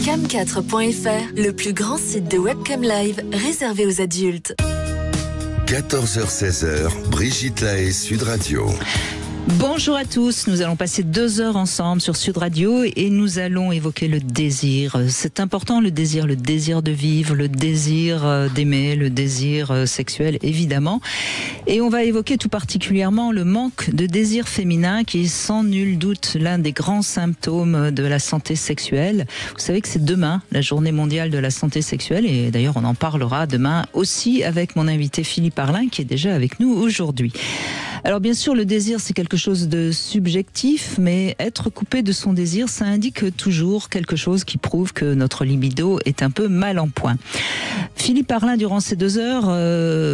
Cam4.fr, le plus grand site de webcam live réservé aux adultes. 14h-16h, Brigitte Lahaie, Sud Radio. Bonjour à tous, nous allons passer 2 heures ensemble sur Sud Radio et nous allons évoquer le désir. C'est important, le désir de vivre, le désir d'aimer, le désir sexuel évidemment. Et on va évoquer tout particulièrement le manque de désir féminin qui est sans nul doute l'un des grands symptômes de la santé sexuelle. Vous savez que c'est demain la journée mondiale de la santé sexuelle et d'ailleurs on en parlera demain aussi avec mon invité Philippe Arlin qui est déjà avec nous aujourd'hui. Alors bien sûr le désir c'est quelque chose de subjectif, mais être coupé de son désir, ça indique toujours quelque chose qui prouve que notre libido est un peu mal en point. Philippe Arlin, durant ces 2 heures,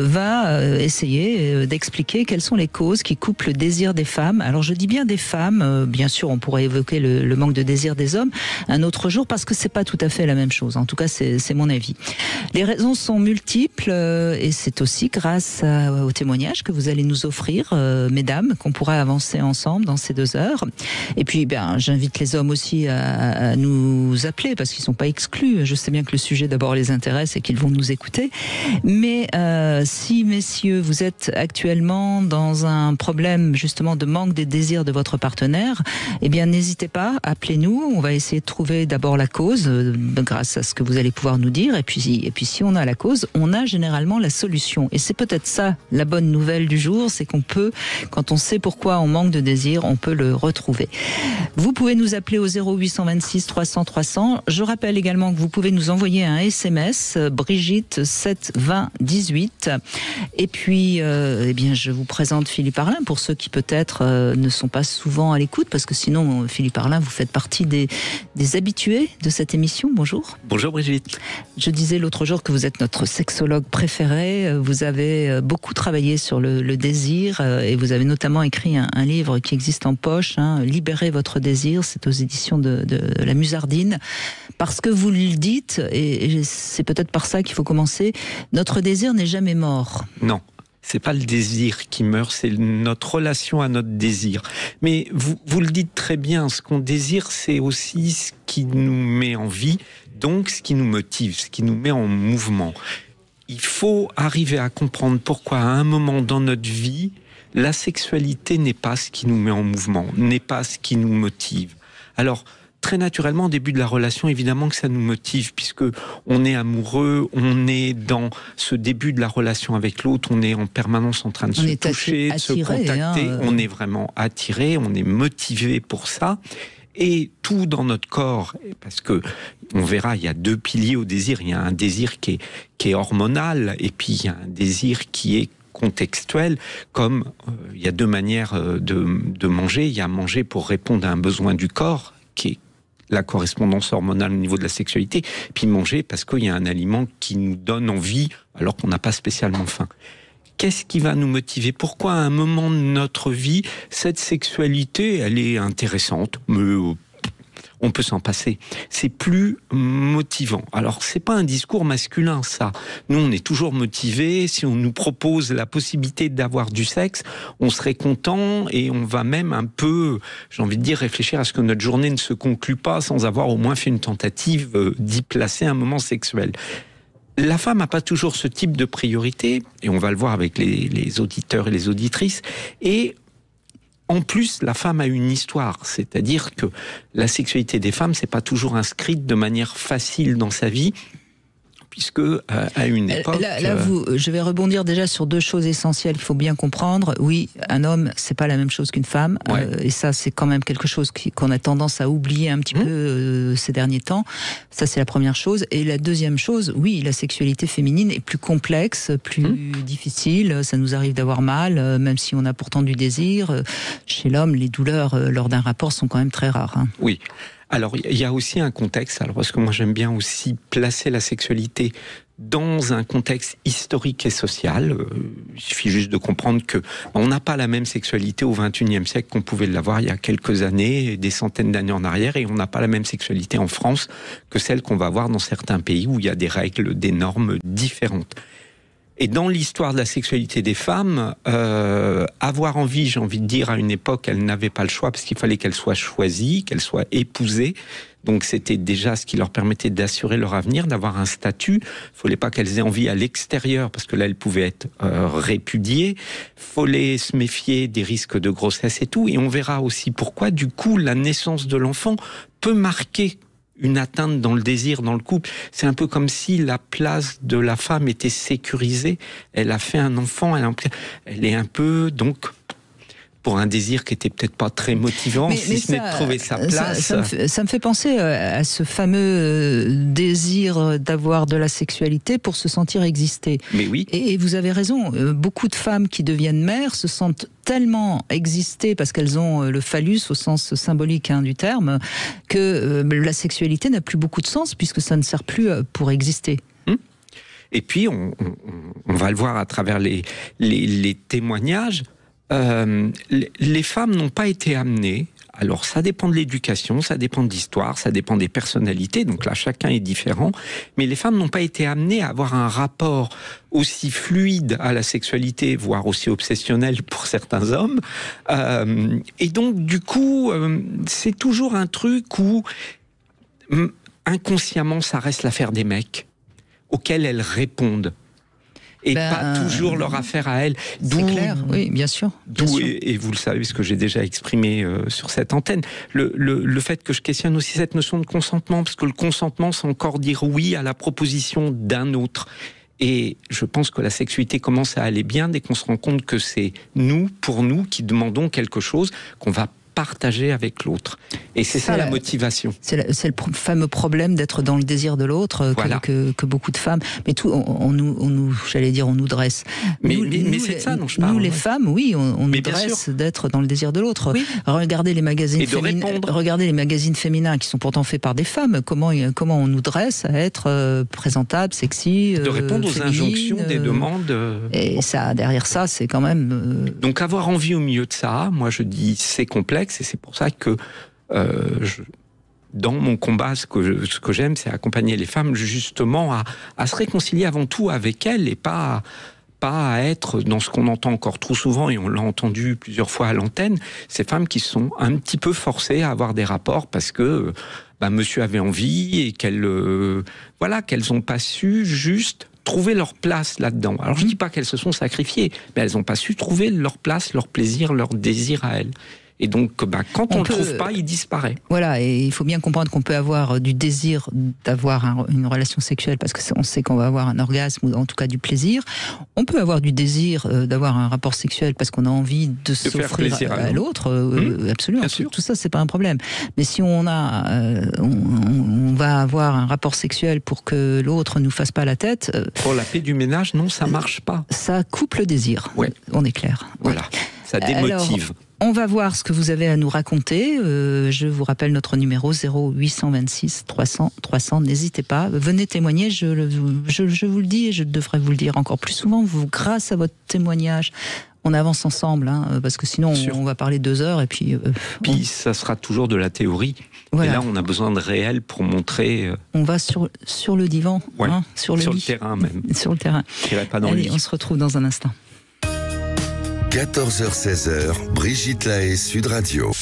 va essayer d'expliquer quelles sont les causes qui coupent le désir des femmes. Alors je dis bien des femmes, bien sûr on pourrait évoquer le manque de désir des hommes un autre jour, parce que c'est pas tout à fait la même chose. En tout cas, c'est mon avis. Les raisons sont multiples et c'est aussi grâce au témoignage que vous allez nous offrir, mesdames, qu'on pourra avancer ensemble dans ces 2 heures. Et puis, j'invite les hommes aussi à nous appeler parce qu'ils sont pas exclus. Je sais bien que le sujet d'abord les intéresse et qu'ils vont nous écouter. Mais si, messieurs, vous êtes actuellement dans un problème justement de manque des désirs de votre partenaire, eh bien, n'hésitez pas, appelez-nous. On va essayer de trouver d'abord la cause grâce à ce que vous allez pouvoir nous dire. Et puis, si on a la cause, on a généralement la solution. Et c'est peut-être ça la bonne nouvelle du jour, c'est qu'on peut, quand on sait pourquoi on manque de désir, on peut le retrouver. Vous pouvez nous appeler au 0826 300 300. Je rappelle également que vous pouvez nous envoyer un SMS, Brigitte 7 20 18. Et puis, je vous présente Philippe Arlin pour ceux qui peut-être ne sont pas souvent à l'écoute, parce que sinon, Philippe Arlin, vous faites partie des habitués de cette émission. Bonjour. Bonjour Brigitte. Je disais l'autre jour que vous êtes notre sexologue préféré. Vous avez beaucoup travaillé sur le désir et vous avez notamment écrit un livre qui existe en poche, Libérez votre désir, c'est aux éditions de la Musardine, parce que vous le dites, et c'est peut-être par ça qu'il faut commencer, notre désir n'est jamais mort. Non. C'est pas le désir qui meurt, c'est notre relation à notre désir. Mais vous le dites très bien, ce qu'on désire, c'est aussi ce qui nous met en vie, donc ce qui nous motive, ce qui nous met en mouvement. Il faut arriver à comprendre pourquoi à un moment dans notre vie, la sexualité n'est pas ce qui nous met en mouvement, n'est pas ce qui nous motive. Alors, très naturellement, au début de la relation, évidemment que ça nous motive, puisque on est amoureux, on est dans ce début de la relation avec l'autre, on est en permanence en train de se toucher, de se contacter, on est vraiment attiré, on est motivé pour ça. Et tout dans notre corps, parce que on verra, il y a 2 piliers au désir. Il y a un désir qui est hormonal, et puis il y a un désir qui est contextuel, comme il y a 2 manières de manger. Il y a manger pour répondre à un besoin du corps, qui est la correspondance hormonale au niveau de la sexualité, puis manger parce qu'il y a un aliment qui nous donne envie alors qu'on n'a pas spécialement faim. Qu'est-ce qui va nous motiver ? Pourquoi à un moment de notre vie, cette sexualité, elle est intéressante, mais on peut s'en passer. C'est plus motivant. Alors, c'est pas un discours masculin, ça. Nous, on est toujours motivés. Si on nous propose la possibilité d'avoir du sexe, on serait content et on va même un peu, j'ai envie de dire, réfléchir à ce que notre journée ne se conclue pas sans avoir au moins fait une tentative d'y placer un moment sexuel. La femme n'a pas toujours ce type de priorité, et on va le voir avec les auditeurs et les auditrices, et en plus, la femme a une histoire, c'est-à-dire que la sexualité des femmes, c'est pas toujours inscrite de manière facile dans sa vie, puisque à une époque... Je vais rebondir déjà sur 2 choses essentielles qu'il faut bien comprendre. Oui, un homme, c'est pas la même chose qu'une femme, ouais. Et ça, c'est quand même quelque chose qu'on a tendance à oublier un petit peu ces derniers temps. Ça, c'est la première chose. Et la deuxième chose, oui, la sexualité féminine est plus complexe, plus difficile. Ça nous arrive d'avoir mal, même si on a pourtant du désir. Chez l'homme, les douleurs lors d'un rapport sont quand même très rares. Oui. Alors, il y a aussi un contexte, parce que moi j'aime bien aussi placer la sexualité dans un contexte historique et social. Il suffit juste de comprendre que on n'a pas la même sexualité au XXIe siècle qu'on pouvait l'avoir il y a quelques années, des centaines d'années en arrière, et on n'a pas la même sexualité en France que celle qu'on va avoir dans certains pays où il y a des règles, des normes différentes. Et dans l'histoire de la sexualité des femmes, avoir envie, j'ai envie de dire, à une époque, elles n'avaient pas le choix parce qu'il fallait qu'elles soient choisies, qu'elles soient épousées. Donc c'était déjà ce qui leur permettait d'assurer leur avenir, d'avoir un statut. Il ne fallait pas qu'elles aient envie à l'extérieur parce que là, elles pouvaient être répudiées. Il fallait se méfier des risques de grossesse et tout. Et on verra aussi pourquoi, du coup, la naissance de l'enfant peut marquer une atteinte dans le désir, dans le couple. C'est un peu comme si la place de la femme était sécurisée. Elle a fait un enfant, elle est un peu, donc, pour un désir qui était peut-être pas très motivant, si ce n'est de trouver sa place. Ça me fait penser à ce fameux désir d'avoir de la sexualité pour se sentir exister. Mais oui. Et vous avez raison, beaucoup de femmes qui deviennent mères se sentent tellement exister parce qu'elles ont le phallus au sens symbolique du terme, que la sexualité n'a plus beaucoup de sens puisque ça ne sert plus pour exister. Et puis, on va le voir à travers les témoignages, les femmes n'ont pas été amenées. Alors ça dépend de l'éducation, ça dépend de l'histoire, ça dépend des personnalités, donc là chacun est différent, mais les femmes n'ont pas été amenées à avoir un rapport aussi fluide à la sexualité, voire aussi obsessionnel pour certains hommes, et donc du coup c'est toujours un truc où inconsciemment ça reste l'affaire des mecs auxquels elles répondent. Et pas toujours leur affaire à elle. C'est clair, oui, bien sûr. Et vous le savez, parce que j'ai déjà exprimé sur cette antenne, le fait que je questionne aussi cette notion de consentement, parce que le consentement, c'est encore dire oui à la proposition d'un autre. Et je pense que la sexualité commence à aller bien dès qu'on se rend compte que c'est nous, pour nous, qui demandons quelque chose qu'on va partager avec l'autre. Et c'est ça la motivation. C'est le fameux problème d'être dans le désir de l'autre que beaucoup de femmes. Mais tout, on nous, j'allais dire, on nous dresse. Mais c'est de ça dont je parle. Nous, les femmes, oui, on nous dresse d'être dans le désir de l'autre. Oui. Regardez les magazines féminins. Regardez les magazines féminins qui sont pourtant faits par des femmes. Comment on nous dresse à être présentable, sexy, de répondre aux injonctions des demandes. Et ça, derrière ça, c'est quand même. Donc avoir envie au milieu de ça, moi je dis c'est complexe. Et c'est pour ça que dans mon combat, ce que j'aime, c'est accompagner les femmes justement à se réconcilier avant tout avec elles et pas à être dans ce qu'on entend encore trop souvent, et on l'a entendu plusieurs fois à l'antenne, ces femmes qui sont un petit peu forcées à avoir des rapports parce que monsieur avait envie et qu'elles n'ont pas su juste trouver leur place là-dedans. Alors je ne dis pas qu'elles se sont sacrifiées, mais elles n'ont pas su trouver leur place, leur plaisir, leur désir à elles. Et donc, quand on ne le trouve pas, il disparaît. Voilà, et il faut bien comprendre qu'on peut avoir du désir d'avoir une relation sexuelle, parce qu'on sait qu'on va avoir un orgasme, ou en tout cas du plaisir. On peut avoir du désir d'avoir un rapport sexuel parce qu'on a envie de s'offrir à l'autre. Absolument, tout ça, c'est pas un problème. Mais si on va avoir un rapport sexuel pour que l'autre nous fasse pas la tête... pour la paix du ménage, non, ça marche pas. Ça coupe le désir, on est clair. Voilà, ça démotive. Alors, on va voir ce que vous avez à nous raconter. Je vous rappelle notre numéro 0826 300 300. N'hésitez pas, venez témoigner. Je vous le dis et je devrais vous le dire encore plus souvent. Grâce à votre témoignage, on avance ensemble, parce que sinon on va parler 2 heures et puis. Puis ça sera toujours de la théorie. Voilà. Et là, on a besoin de réel pour montrer. On va sur le divan, sur le terrain même. Sur le terrain. J'irai pas dans le lit. On se retrouve dans un instant. 14h-16h, Brigitte Lahaie, Sud Radio.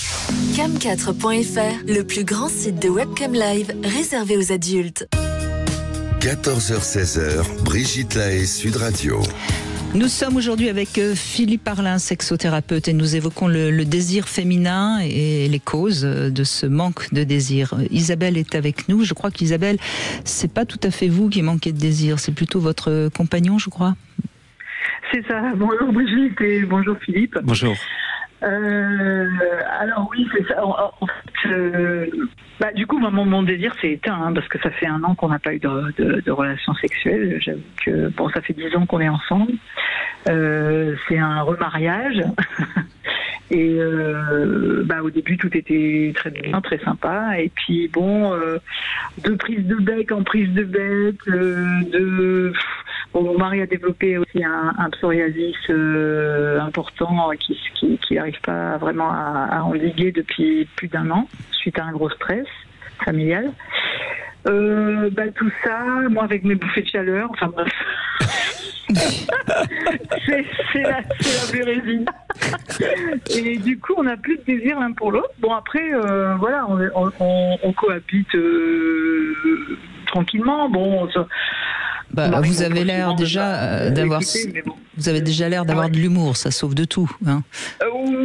Cam4.fr, le plus grand site de webcam live réservé aux adultes. 14h-16h, Brigitte Lahaie, Sud Radio. Nous sommes aujourd'hui avec Philippe Parlin, sexothérapeute, et nous évoquons le désir féminin et les causes de ce manque de désir. Isabelle est avec nous. Je crois qu'Isabelle, c'est pas tout à fait vous qui manquez de désir, c'est plutôt votre compagnon, je crois. C'est ça. Bonjour Brigitte et bonjour Philippe. Bonjour. Alors oui, c'est ça. En fait, du coup, mon désir s'est éteint, parce que ça fait 1 an qu'on n'a pas eu de relation sexuelle. J'avoue que ça fait 10 ans qu'on est ensemble. C'est un remariage. Et au début, tout était très bien, très sympa. Et puis de prise de bec en prise de bec, mon mari a développé aussi un psoriasis important qui n'arrive pas vraiment à endiguer depuis plus d'1 an, suite à un gros stress familial. Tout ça, moi avec mes bouffées de chaleur, enfin bref, c'est la pleurésie. Et du coup, on n'a plus de désir l'un pour l'autre. Bon, après, voilà, on cohabite tranquillement. Bon, vous avez l'air déjà d'avoir. Bon. Vous avez déjà l'air d'avoir de l'humour, ça sauve de tout. Hein.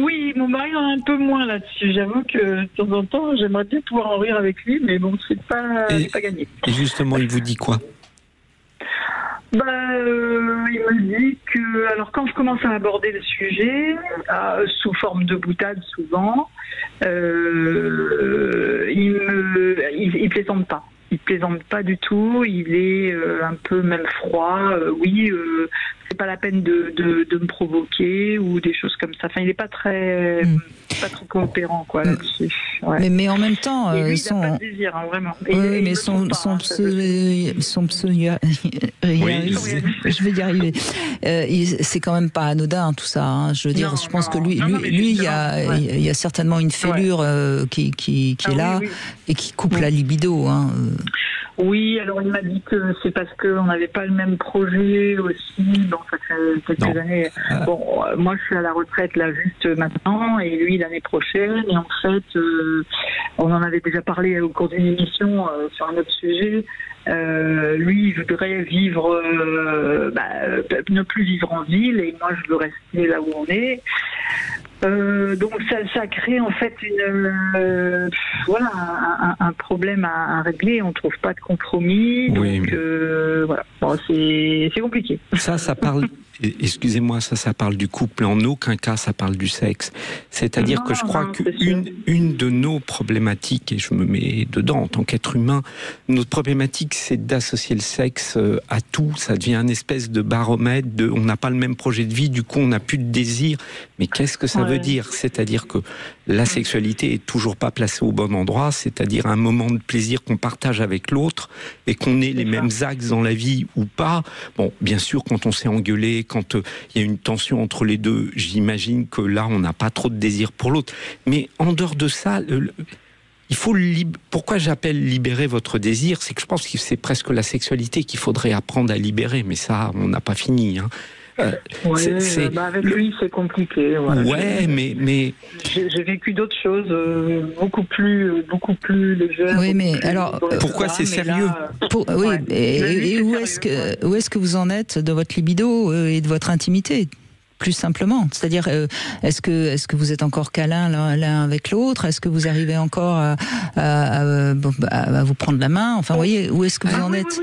Oui, mon mari en a un peu moins là-dessus. J'avoue que de temps en temps, j'aimerais bien pouvoir en rire avec lui, mais bon, c'est pas gagné. Et justement, il vous dit quoi ? Il me dit que, alors quand je commence à aborder le sujet, sous forme de boutade souvent, il plaisante pas. Il plaisante pas du tout, il est un peu même froid. C'est pas la peine de me provoquer ou des choses comme ça. Enfin, il est pas très coopérant quoi là-dessus. Ouais. Mais en même temps, et lui, il n'a pas de désir, hein, vraiment. Mais son je vais y arriver. C'est quand même pas anodin tout ça. Hein. Je veux dire, je pense que lui, il y a certainement une fêlure qui est là et qui coupe la libido. Hein. Oui, alors il m'a dit que c'est parce qu'on n'avait pas le même projet aussi. Bon, ça fait quelques années. Bon, moi je suis à la retraite là juste maintenant et lui l'année prochaine. Et en fait, on en avait déjà parlé au cours d'une émission sur un autre sujet. Lui, il voudrait vivre, ne plus vivre en ville et moi je veux rester là où on est. Donc ça crée en fait un problème à régler. On trouve pas de compromis. Oui, donc voilà, bon, c'est compliqué. Ça parle. Excusez-moi, ça parle du couple. En aucun cas, ça parle du sexe. C'est-à-dire que je crois qu'une de nos problématiques, et je me mets dedans en tant qu'être humain, notre problématique, c'est d'associer le sexe à tout. Ça devient une espèce de baromètre. On n'a pas le même projet de vie, du coup, on n'a plus de désir. Mais qu'est-ce que ça veut dire ? C'est-à-dire que la sexualité est toujours pas placée au bon endroit. C'est-à-dire un moment de plaisir qu'on partage avec l'autre et qu'on ait les mêmes axes dans la vie ou pas. Bon, bien sûr, quand on s'est engueulé, quand il y a une tension entre les deux, j'imagine que là, on n'a pas trop de désir pour l'autre. Mais en dehors de ça, il faut pourquoi j'appelle libérer votre désir, c'est que je pense que c'est presque la sexualité qu'il faudrait apprendre à libérer. Mais ça, on n'a pas fini. Hein. Avec lui, c'est compliqué. Voilà. Ouais, mais j'ai vécu d'autres choses beaucoup plus légères. Oui, mais alors pourquoi c'est sérieux ? Et où est-ce que vous en êtes de votre libido et de votre intimité ? Plus simplement, c'est-à-dire, est-ce que vous êtes encore câlin l'un avec l'autre ? Est-ce que vous arrivez encore à vous prendre la main ? Enfin, vous voyez, où est-ce que vous en êtes ?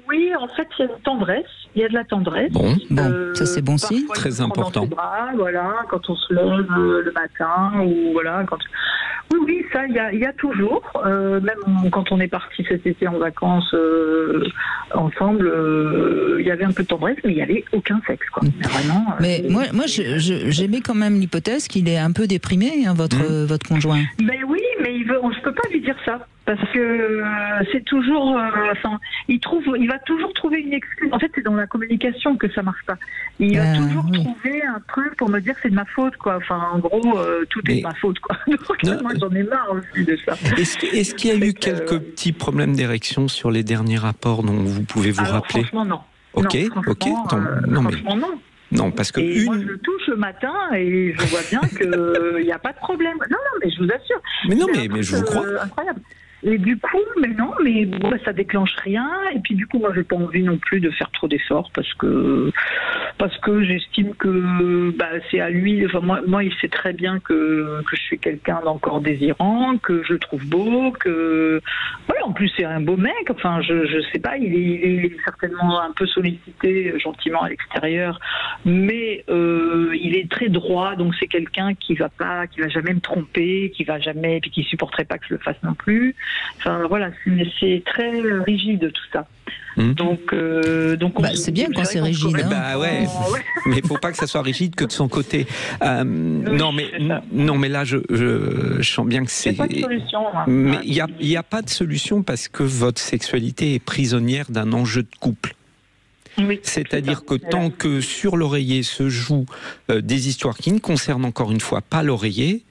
Oui, en fait, il y a une tendresse. Il y a de la tendresse. Bon, ça c'est bon signe. Très important. Dans ses bras, voilà, quand on se lève le matin ou voilà, quand. Oui, ça, il y a toujours. Même quand on est parti cet été en vacances ensemble, il y avait un peu de tendresse, mais il n'y avait aucun sexe, quoi. Vraiment. Mais moi, j'aimais quand même l'hypothèse qu'il est un peu déprimé, hein, votre conjoint. Mais oui, mais je peux pas lui dire ça. Parce que c'est toujours, il va toujours trouver une excuse. En fait, c'est dans la communication que ça marche pas. Il va toujours trouver un truc pour me dire c'est de ma faute, quoi. Enfin, en gros, tout est de ma faute, quoi. Donc, moi, j'en ai marre aussi de ça. Est-ce qu'il y a eu quelques petits problèmes d'érection sur les derniers rapports dont vous pouvez vous rappeler ? Franchement, non. Ok. Franchement, non. Non, parce que moi, je le touche le matin et je vois bien qu'il n'y a pas de problème. Non, mais je vous assure. Mais je vous crois. Incroyable. Et du coup, ça déclenche rien. Et puis du coup, moi, j'ai pas envie non plus de faire trop d'efforts parce que j'estime que c'est à lui. Enfin, moi, il sait très bien que je suis quelqu'un d'encore désirant, que je le trouve beau, que voilà. En plus, c'est un beau mec. Enfin, je sais pas. Il est certainement un peu sollicité gentiment à l'extérieur, mais il est très droit. Donc c'est quelqu'un qui va jamais me tromper, puis qui supporterait pas que je le fasse non plus. Enfin voilà, c'est très rigide tout ça. Donc c'est bien quand c'est rigide. Mais il faut pas que ça soit rigide que de son côté. Non, mais là je sens bien que c'est. Il n'y a pas de solution. Mais il y a pas de solution parce que votre sexualité est prisonnière d'un enjeu de couple. Oui, c'est-à-dire que tant que sur l'oreiller se jouent des histoires qui ne concernent encore une fois pas l'oreiller,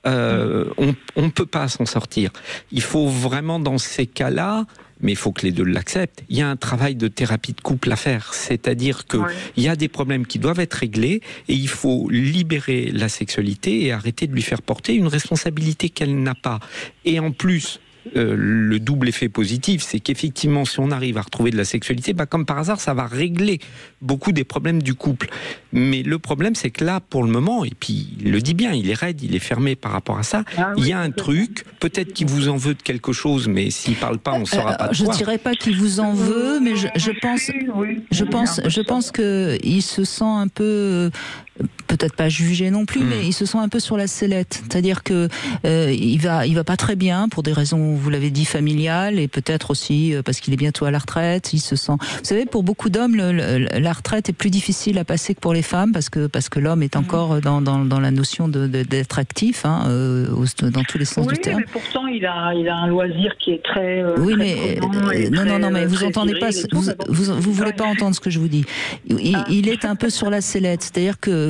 on ne peut pas s'en sortir. Il faut vraiment, dans ces cas-là, mais il faut que les deux l'acceptent. Il y a un travail de thérapie de couple à faire, c'est-à-dire que il y a des problèmes qui doivent être réglés et il faut libérer la sexualité et arrêter de lui faire porter une responsabilité qu'elle n'a pas. Et en plus, le double effet positif, c'est qu'effectivement, si on arrive à retrouver de la sexualité, comme par hasard, ça va régler beaucoup des problèmes du couple. Mais le problème, c'est que là, pour le moment, et puis il le dit bien, il est raide, il est fermé par rapport à ça, il y a un truc, peut-être qu'il vous en veut de quelque chose, mais s'il ne parle pas, on ne saura pas de quoi. Je ne dirais pas qu'il vous en veut, mais je pense qu'il se sent un peu... peut-être pas jugé non plus, mais il se sent un peu sur la sellette. C'est-à-dire que il va pas très bien pour des raisons, vous l'avez dit, familiales, et peut-être aussi parce qu'il est bientôt à la retraite. Il se sent. Vous savez, pour beaucoup d'hommes, la retraite est plus difficile à passer que pour les femmes, parce que l'homme est encore dans la notion d'être actif, dans tous les sens du terme. Oui, mais pourtant il a un loisir qui est très. Oui, très non, mais vous entendez pas. Vous voulez pas entendre ce que je vous dis. Il est un peu sur la sellette, c'est-à-dire que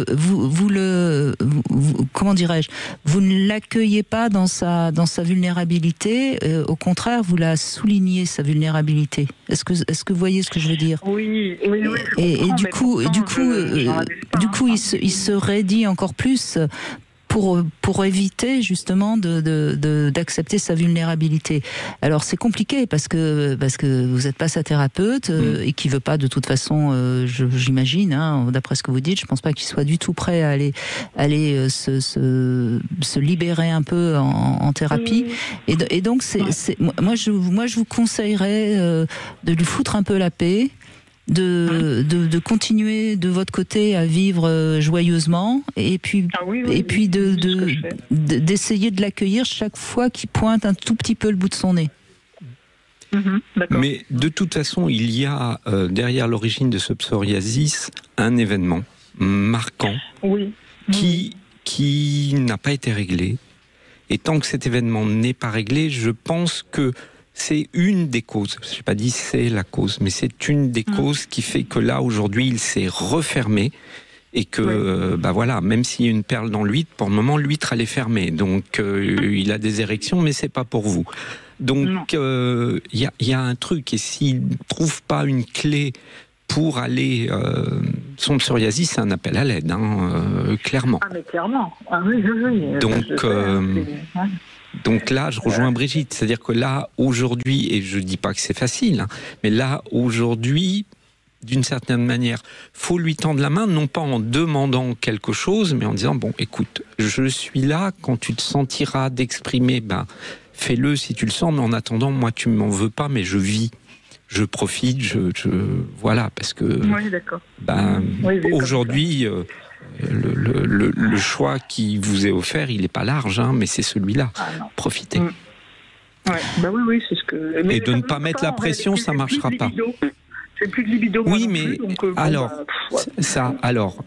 comment dirais-je, vous ne l'accueillez pas dans sa vulnérabilité, au contraire, vous la soulignez, sa vulnérabilité. Est-ce que vous voyez ce que je veux dire? Oui. Et du coup, il se raidit encore plus pour éviter justement d'accepter sa vulnérabilité. Alors c'est compliqué parce que vous n'êtes pas sa thérapeute et qui veut pas de toute façon, j'imagine, d'après ce que vous dites, je pense pas qu'il soit du tout prêt à aller se libérer un peu en thérapie. Et donc moi je vous conseillerais de lui foutre un peu la paix. De continuer de votre côté à vivre joyeusement et puis d'essayer de l'accueillir chaque fois qu'il pointe un tout petit peu le bout de son nez. Mais de toute façon, il y a derrière l'origine de ce psoriasis un événement marquant qui n'a pas été réglé. Et tant que cet événement n'est pas réglé, je pense que c'est une des causes, je n'ai pas dit c'est la cause, mais c'est une des causes qui fait que là, aujourd'hui, il s'est refermé et que, voilà, même s'il y a une perle dans l'huître, pour le moment, l'huître, elle est fermée. Donc, il a des érections, mais c'est pas pour vous. Donc, il y a un truc, et s'il ne trouve pas une clé pour aller... son psoriasis, c'est un appel à l'aide, clairement. Ah, mais clairement. Ah oui. Donc là, je rejoins Brigitte, c'est-à-dire que là, aujourd'hui, et je ne dis pas que c'est facile, mais là, aujourd'hui, d'une certaine manière, faut lui tendre la main, non pas en demandant quelque chose, mais en disant, bon, écoute, je suis là, quand tu te sentiras d'exprimer, fais-le si tu le sens, mais en attendant, moi, tu ne m'en veux pas, mais je vis. Je profite, voilà, parce que aujourd'hui, le choix qui vous est offert, il n'est pas large, mais c'est celui-là. Profitez. Oui, c'est ce que. Et de ne pas mettre la pression, ça ne marchera pas. J'ai plus de libido. Oui, mais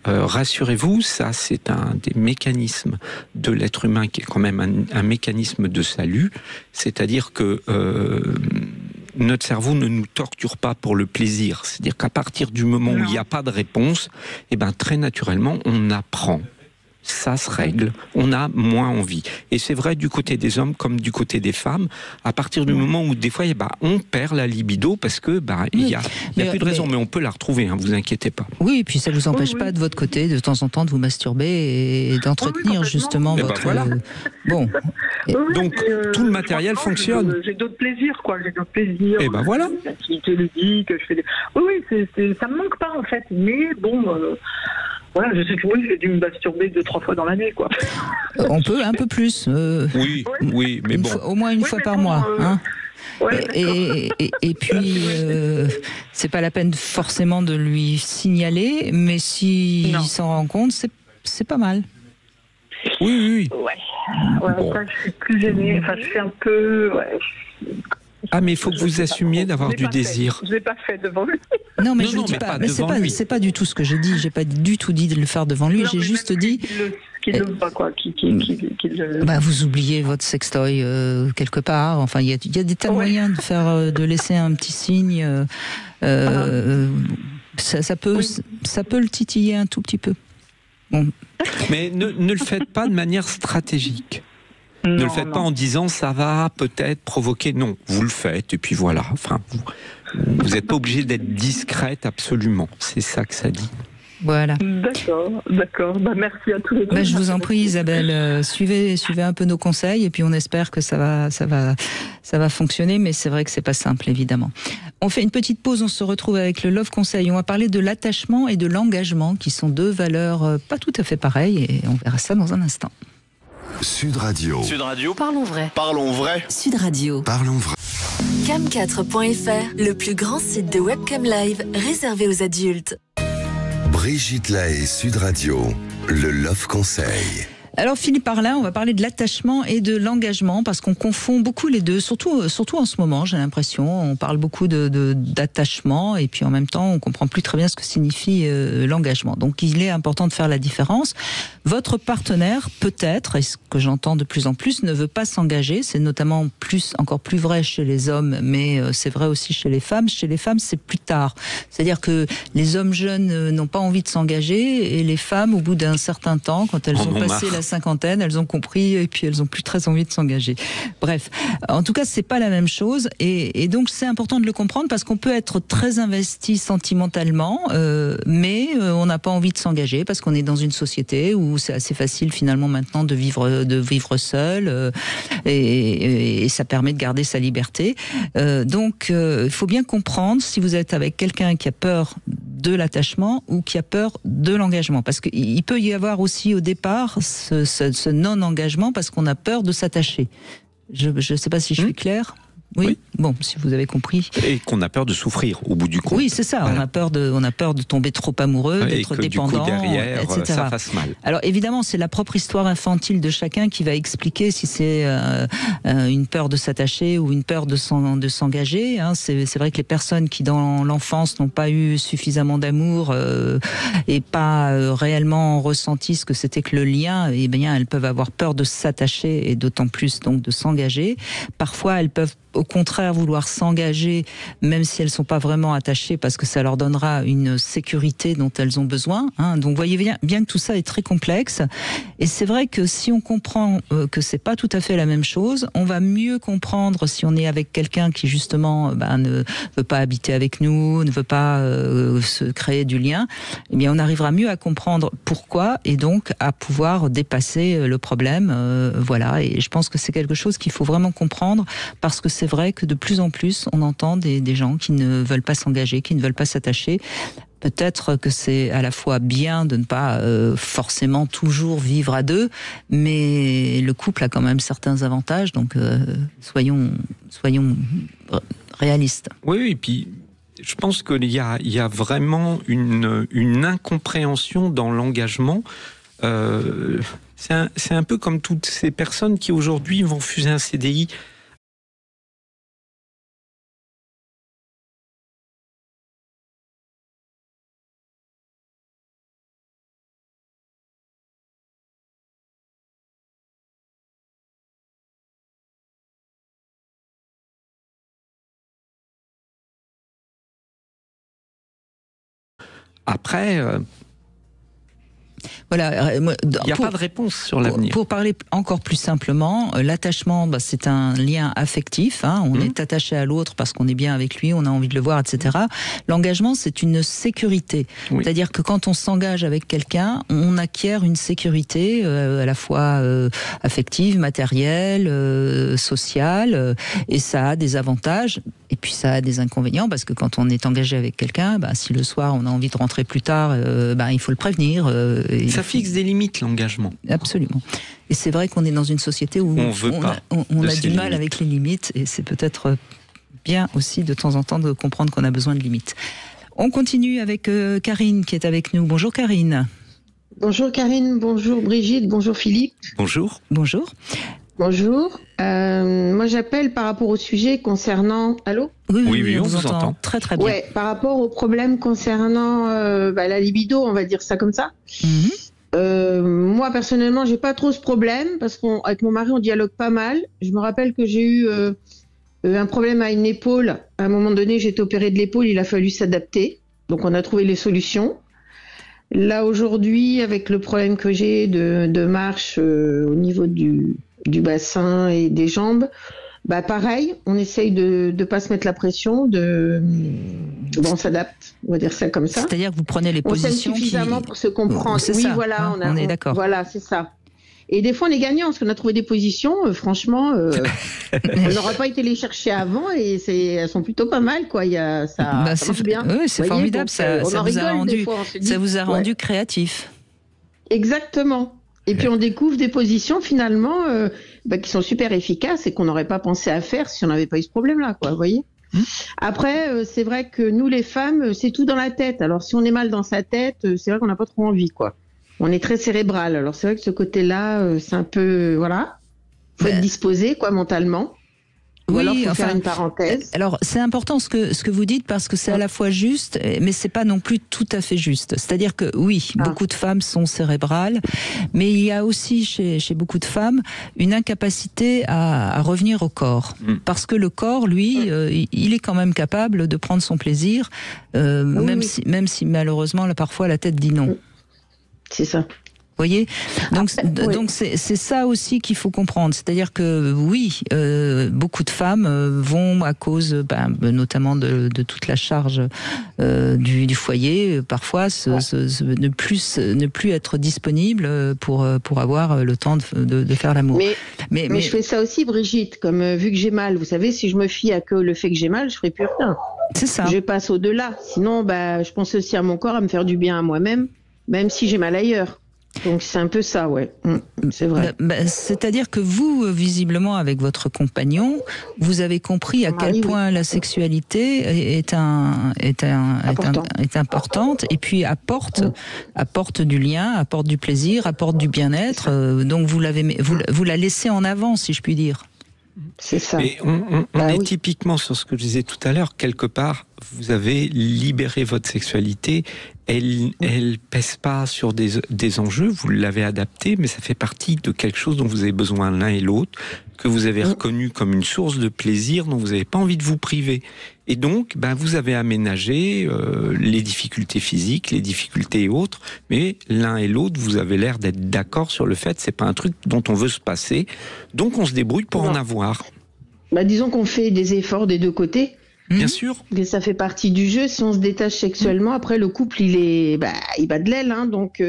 rassurez-vous, ça c'est un des mécanismes de l'être humain qui est quand même un mécanisme de salut, c'est-à-dire que notre cerveau ne nous torture pas pour le plaisir. C'est-à-dire qu'à partir du moment où il n'y a pas de réponse, très naturellement, on apprend. Ça se règle, on a moins envie. Et c'est vrai du côté des hommes comme du côté des femmes, à partir du moment où des fois on perd la libido parce que il y a plus de raison, mais on peut la retrouver, vous inquiétez pas. Oui, et puis ça ne vous empêche pas de votre côté de temps en temps de vous masturber et d'entretenir justement votre... Voilà. Bon. Donc tout le matériel fonctionne. J'ai d'autres plaisirs, J'ai d'autres plaisirs. Et voilà. L'activité ludique, je fais des... Oui, ça me manque pas en fait, mais bon... Voilà, je sais que j'ai dû me masturber 2-3 fois dans l'année, On peut un peu plus. Oui, mais bon. Au moins une fois par mois. Et puis, c'est pas la peine forcément de lui signaler, mais s'il s'en rend compte, c'est pas mal. Oui. Bon. Ça, je suis plus gênée. Enfin, je suis un peu... mais il faut que vous assumiez d'avoir du désir. Je l'ai pas fait devant lui. Non, mais je ne dis pas. Mais c'est pas du tout ce que j'ai dit. J'ai pas du tout dit de le faire devant lui. J'ai juste dit qu'il le voit, vous oubliez votre sextoy quelque part. Enfin, il y a des tas de moyens de laisser un petit signe. Ça peut le titiller un tout petit peu. Bon. Mais ne le faites pas de manière stratégique. Ne Non, le faites non. pas en disant ça va peut-être provoquer. Non, vous le faites et puis voilà. Enfin, vous n'êtes pas obligé d'être discrète absolument. C'est ça que ça dit. Voilà. D'accord. Bah, merci à tous les deux. Je vous en prie, Isabelle, suivez un peu nos conseils et puis on espère que ça va fonctionner, mais c'est vrai que c'est pas simple, évidemment. On fait une petite pause, on se retrouve avec le Love Conseil. On va parler de l'attachement et de l'engagement, qui sont deux valeurs pas tout à fait pareilles, et on verra ça dans un instant. Sud Radio. Sud Radio, Parlons vrai. parlons vrai. Sud Radio. Parlons vrai. Cam4.fr, le plus grand site de webcam live réservé aux adultes. Brigitte Lahaie, Sud Radio. Le Love Conseil. Alors Philippe Parlin, on va parler de l'attachement et de l'engagement parce qu'on confond beaucoup les deux, surtout en ce moment, j'ai l'impression. On parle beaucoup d'attachement et puis en même temps on comprend plus très bien ce que signifie l'engagement. Donc il est important de faire la différence. Votre partenaire peut-être, et ce que j'entends de plus en plus, ne veut pas s'engager. C'est notamment encore plus vrai chez les hommes, mais c'est vrai aussi chez les femmes. Chez les femmes, c'est plus tard. C'est-à-dire que les hommes jeunes n'ont pas envie de s'engager et les femmes, au bout d'un certain temps, quand elles ont passé la cinquantaine, elles ont compris et puis elles ont plus très envie de s'engager. Bref, en tout cas, c'est pas la même chose et donc c'est important de le comprendre parce qu'on peut être très investi sentimentalement, mais on n'a pas envie de s'engager parce qu'on est dans une société où c'est assez facile finalement maintenant de vivre seul et ça permet de garder sa liberté. Donc, il faut bien comprendre si vous êtes avec quelqu'un qui a peur de l'attachement ou qui a peur de l'engagement. Parce qu'il peut y avoir aussi au départ ce non-engagement parce qu'on a peur de s'attacher. Je ne sais pas si je suis claire. Oui. Bon, si vous avez compris. Et qu'on a peur de souffrir au bout du compte. Oui, c'est ça. Voilà. On a peur de tomber trop amoureux, d'être dépendant, du coup, derrière, etc. ça fasse mal. Alors évidemment, c'est la propre histoire infantile de chacun qui va expliquer si c'est une peur de s'attacher ou une peur de s'engager. Hein. C'est vrai que les personnes qui dans l'enfance n'ont pas eu suffisamment d'amour et pas réellement ressenti ce que c'était que le lien, eh bien elles peuvent avoir peur de s'attacher et d'autant plus donc de s'engager. Parfois, elles peuvent au contraire vouloir s'engager même si elles sont pas vraiment attachées parce que ça leur donnera une sécurité dont elles ont besoin. Hein. Donc voyez bien que tout ça est très complexe et c'est vrai que si on comprend que c'est pas tout à fait la même chose, on va mieux comprendre si on est avec quelqu'un qui justement ne veut pas habiter avec nous, ne veut pas se créer du lien. Eh bien on arrivera mieux à comprendre pourquoi et donc à pouvoir dépasser le problème. Voilà, et je pense que c'est quelque chose qu'il faut vraiment comprendre parce que c'est vrai que de plus en plus, on entend des gens qui ne veulent pas s'engager, qui ne veulent pas s'attacher. Peut-être que c'est à la fois bien de ne pas forcément toujours vivre à deux, mais le couple a quand même certains avantages, donc soyons réalistes. Oui, et puis je pense qu'il y a vraiment une incompréhension dans l'engagement. C'est un peu comme toutes ces personnes qui aujourd'hui vont refuser un CDI. Après, voilà, il n'y a pas de réponse sur l'avenir. Pour parler encore plus simplement, l'attachement, c'est un lien affectif. Hein, on est attaché à l'autre parce qu'on est bien avec lui, on a envie de le voir, etc. L'engagement, c'est une sécurité. Oui. C'est-à-dire que quand on s'engage avec quelqu'un, on acquiert une sécurité à la fois affective, matérielle, sociale, et ça a des avantages. Et puis ça a des inconvénients parce que quand on est engagé avec quelqu'un, si le soir on a envie de rentrer plus tard, il faut le prévenir. Ça fixe des limites, l'engagement. Absolument. Et c'est vrai qu'on est dans une société où on a du mal avec les limites et c'est peut-être bien aussi de temps en temps de comprendre qu'on a besoin de limites. On continue avec Karine qui est avec nous. Bonjour Karine. Bonjour Karine, bonjour Brigitte, bonjour Philippe. Bonjour. Bonjour. Bonjour. Moi, j'appelle par rapport au sujet concernant... Allô ? Oui, on vous entend très très bien. Ouais, par rapport au problème concernant la libido, on va dire ça comme ça. Moi, personnellement, j'ai pas trop ce problème parce qu'avec mon mari, on dialogue pas mal. Je me rappelle que j'ai eu un problème à une épaule. À un moment donné, j'ai été opérée de l'épaule, il a fallu s'adapter. Donc, on a trouvé les solutions. Là, aujourd'hui, avec le problème que j'ai de marche au niveau du bassin et des jambes. Bah pareil, on essaye de ne pas se mettre la pression, on s'adapte, on va dire ça comme ça. C'est-à-dire que vous prenez les on positions suffisamment pour se comprendre. C'est oui, ça, voilà, hein, on est d'accord. Voilà, c'est ça. Et des fois, on est gagnant parce qu'on a trouvé des positions, franchement, on n'aura pas été les chercher avant et elles sont plutôt pas mal, quoi. Ça marche bien. Oui, c'est formidable, donc, ça vous a rendu créatif. Exactement. Et puis on découvre des positions finalement qui sont super efficaces et qu'on n'aurait pas pensé à faire si on n'avait pas eu ce problème-là, quoi. Vous voyez. Après, c'est vrai que nous les femmes, c'est tout dans la tête. Alors si on est mal dans sa tête, c'est vrai qu'on n'a pas trop envie, quoi. On est très cérébral. Alors c'est vrai que ce côté-là, c'est un peu faut être disposé, quoi, mentalement. Ou alors faut faire une parenthèse. Alors c'est important ce que vous dites parce que c'est à la fois juste, mais c'est pas non plus tout à fait juste. C'est-à-dire que oui, beaucoup de femmes sont cérébrales, mais il y a aussi chez beaucoup de femmes une incapacité à revenir au corps, parce que le corps, lui, il est quand même capable de prendre son plaisir, même si malheureusement là, parfois la tête dit non. C'est ça. Vous voyez, donc c'est ça aussi qu'il faut comprendre. C'est-à-dire que oui, beaucoup de femmes vont à cause, notamment de toute la charge du foyer, parfois ne plus être disponible pour avoir le temps de faire l'amour. Mais je fais ça aussi, Brigitte. Comme vu que j'ai mal, vous savez, si je me fie à que le fait que j'ai mal, je ferai plus rien. C'est ça. Je passe au-delà. Sinon, je pense aussi à mon corps, à me faire du bien à moi-même, même si j'ai mal ailleurs. Donc c'est un peu ça, ouais. C'est vrai. C'est-à-dire que vous, visiblement, avec votre compagnon, vous avez compris à quel point la sexualité est importante et puis apporte du lien, apporte du plaisir, apporte du bien-être. Donc vous la laissez en avant, si je puis dire. C'est ça. Mais on est typiquement sur ce que je disais tout à l'heure. Quelque part, vous avez libéré votre sexualité. Elle pèse pas sur des enjeux. Vous l'avez adaptée, mais ça fait partie de quelque chose dont vous avez besoin l'un et l'autre, que vous avez reconnu comme une source de plaisir dont vous n'avez pas envie de vous priver. Et donc, vous avez aménagé les difficultés physiques, les difficultés et autres, mais l'un et l'autre, vous avez l'air d'être d'accord sur le fait que c'est pas un truc dont on veut se passer. Donc, on se débrouille pour en avoir. Disons qu'on fait des efforts des deux côtés. Bien sûr. Et ça fait partie du jeu. Si on se détache sexuellement, après le couple, il bat de l'aile. Donc,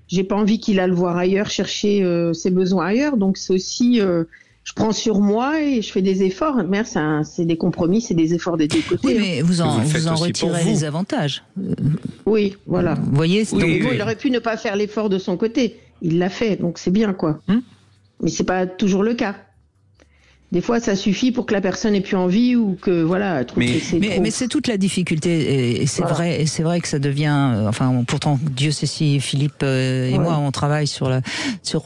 j'ai pas envie qu'il aille le voir ailleurs, chercher ses besoins ailleurs. Donc, c'est aussi, je prends sur moi et je fais des efforts. Mais c'est des compromis, c'est des efforts des deux côtés. Oui, mais vous en retirez les avantages. Oui, voilà. Vous voyez, il aurait pu ne pas faire l'effort de son côté. Il l'a fait, donc c'est bien, quoi. Mais c'est pas toujours le cas. Des fois, ça suffit pour que la personne ait plus envie ou que trouve que c'est trop. Mais c'est toute la difficulté et c'est vrai. Et c'est vrai que ça devient. Pourtant, Dieu sait si Philippe et moi on travaille sur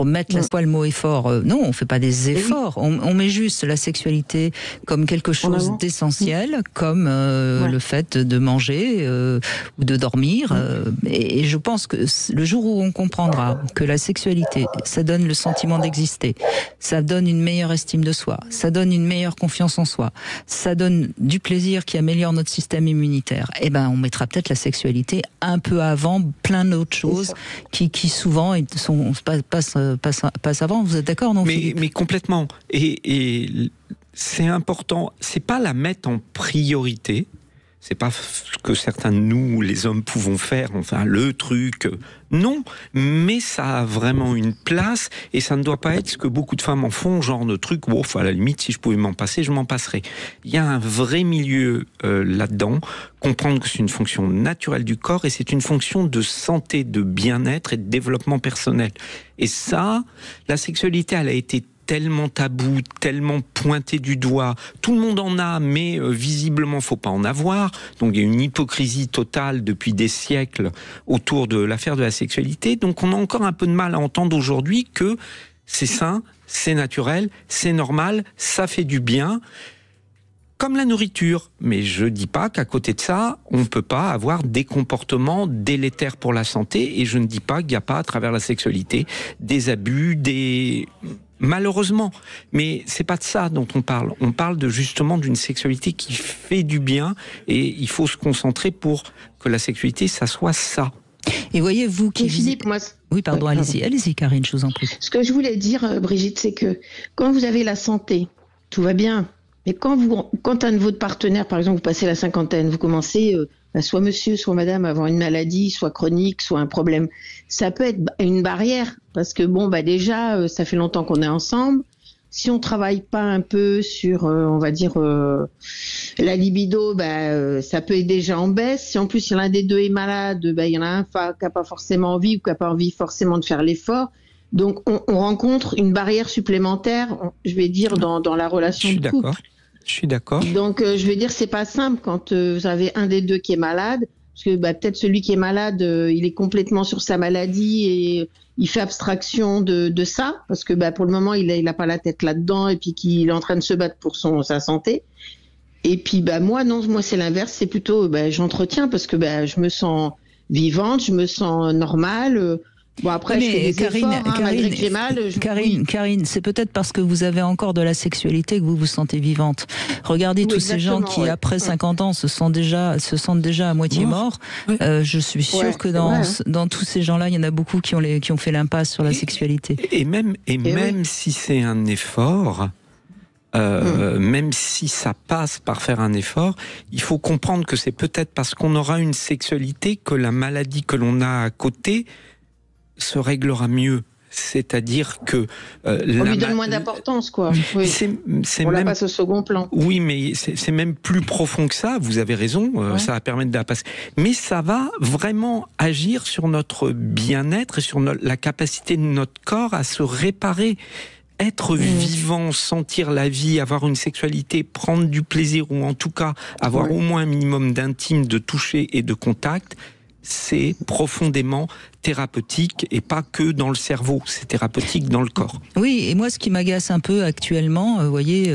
mettre le mot effort. Non, on fait pas des efforts. On met juste la sexualité comme quelque chose d'essentiel, comme le fait de manger ou de dormir. Et je pense que le jour où on comprendra que la sexualité, ça donne le sentiment d'exister, ça donne une meilleure estime de soi. Ça donne une meilleure confiance en soi. Ça donne du plaisir qui améliore notre système immunitaire. On mettra peut-être la sexualité un peu avant plein d'autres choses qui souvent passent avant. Vous êtes d'accord, non, Philippe ? Mais complètement. Et c'est important. C'est pas la mettre en priorité. C'est pas ce que certains de nous, les hommes, pouvons faire, le truc. Non, mais ça a vraiment une place et ça ne doit pas être ce que beaucoup de femmes en font, genre de truc, à la limite, si je pouvais m'en passer, je m'en passerais. Il y a un vrai milieu là-dedans, comprendre que c'est une fonction naturelle du corps et c'est une fonction de santé, de bien-être et de développement personnel. Et ça, la sexualité, elle a été tellement tabou, tellement pointé du doigt. Tout le monde en a, mais visiblement, faut pas en avoir. Donc, il y a une hypocrisie totale depuis des siècles autour de l'affaire de la sexualité. Donc, on a encore un peu de mal à entendre aujourd'hui que c'est sain, c'est naturel, c'est normal, ça fait du bien. Comme la nourriture. Mais je dis pas qu'à côté de ça, on peut pas avoir des comportements délétères pour la santé. Et je ne dis pas qu'il n'y a pas, à travers la sexualité, des abus, malheureusement, mais c'est pas de ça dont on parle. On parle justement d'une sexualité qui fait du bien et il faut se concentrer pour que la sexualité, ça soit ça. Et voyez, vous qui... Philippe, moi, Oui, pardon, Ouais, allez-y, Karine, je vous en prie. Ce que je voulais dire, Brigitte, c'est que quand vous avez la santé, tout va bien. Mais quand un de votre partenaire, par exemple, vous passez la cinquantaine, vous commencez, soit monsieur, soit madame, à avoir une maladie, soit chronique, soit un problème, ça peut être une barrière. Parce que déjà, ça fait longtemps qu'on est ensemble. Si on travaille pas un peu sur, on va dire, la libido, ça peut être déjà en baisse. Si en plus l'un des deux est malade, il y en a un qui n'a pas forcément envie ou qui n'a pas envie forcément de faire l'effort. Donc on rencontre une barrière supplémentaire, je vais dire, dans la relation de couple. Je suis d'accord. Donc je vais dire, c'est pas simple quand vous avez un des deux qui est malade. Parce que peut-être celui qui est malade, il est complètement sur sa maladie et il fait abstraction de ça, parce que pour le moment, il n'a pas la tête là-dedans et puis qu'il est en train de se battre pour sa santé. Et puis moi, non, moi c'est l'inverse, c'est plutôt j'entretiens parce que je me sens vivante, je me sens normale. Bon, après, je fais des efforts, malgré que j'ai mal. Karine, c'est peut-être parce que vous avez encore de la sexualité que vous vous sentez vivante. Regardez tous ces gens qui, après 50 ans, se sentent déjà à moitié morts. Je suis sûre que dans tous ces gens-là, il y en a beaucoup qui ont fait l'impasse sur la sexualité. Et même si c'est un effort, même si ça passe par faire un effort, il faut comprendre que c'est peut-être parce qu'on aura une sexualité que la maladie que l'on a à côté se réglera mieux. C'est-à-dire que on lui donne moins d'importance, quoi. Oui. On la passe au second plan. Oui, mais c'est même plus profond que ça. Vous avez raison. Ça va permettre de la passer. Mais ça va vraiment agir sur notre bien-être et sur la capacité de notre corps à se réparer. Être vivant, sentir la vie, avoir une sexualité, prendre du plaisir, ou en tout cas avoir au moins un minimum d'intime, de toucher et de contact, c'est profondément thérapeutique et pas que dans le cerveau, c'est thérapeutique dans le corps. Oui, et moi ce qui m'agace un peu actuellement, vous voyez,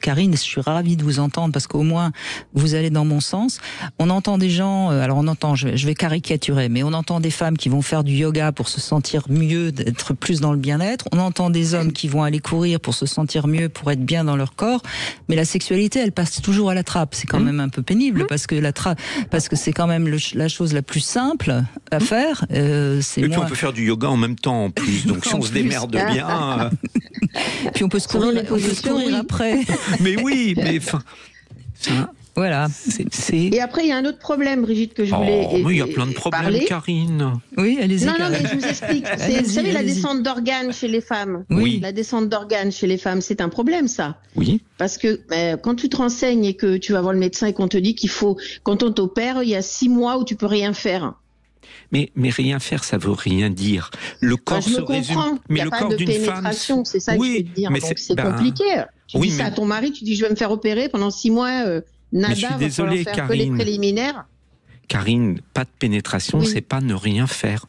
Karine, je suis ravie de vous entendre parce qu'au moins vous allez dans mon sens. On entend des gens, alors on entend, je vais caricaturer, mais on entend des femmes qui vont faire du yoga pour se sentir mieux, d'être plus dans le bien-être. On entend des hommes qui vont aller courir pour se sentir mieux, pour être bien dans leur corps. Mais la sexualité, elle passe toujours à la trappe. C'est quand même un peu pénible parce que c'est quand même la chose la plus simple à faire. Et puis on peut faire du yoga en même temps en plus, donc si on se démerde bien... Puis on peut se courir après. Mais oui, mais enfin... Voilà. Et après, il y a un autre problème, Brigitte, que je voulais mais il y a plein de problèmes, parler. Karine. Oui, allez-y. Non, mais je vous explique. Vous savez, la descente d'organes chez les femmes. Oui. La descente d'organes chez les femmes, c'est un problème, ça. Oui. Parce que quand tu te renseignes et que tu vas voir le médecin et qu'on te dit qu'il faut, quand on t'opère, il y a 6 mois où tu peux rien faire. Mais rien faire, ça veut rien dire. Le corps se résume. Mais le corps d'une femme, c'est ça que je veux te dire. Donc c'est compliqué. Tu dis ça à ton mari, tu dis je vais me faire opérer pendant 6 mois. Nada, mais je suis désolé, Karine. Que les préliminaires. Karine, pas de pénétration, c'est pas ne rien faire.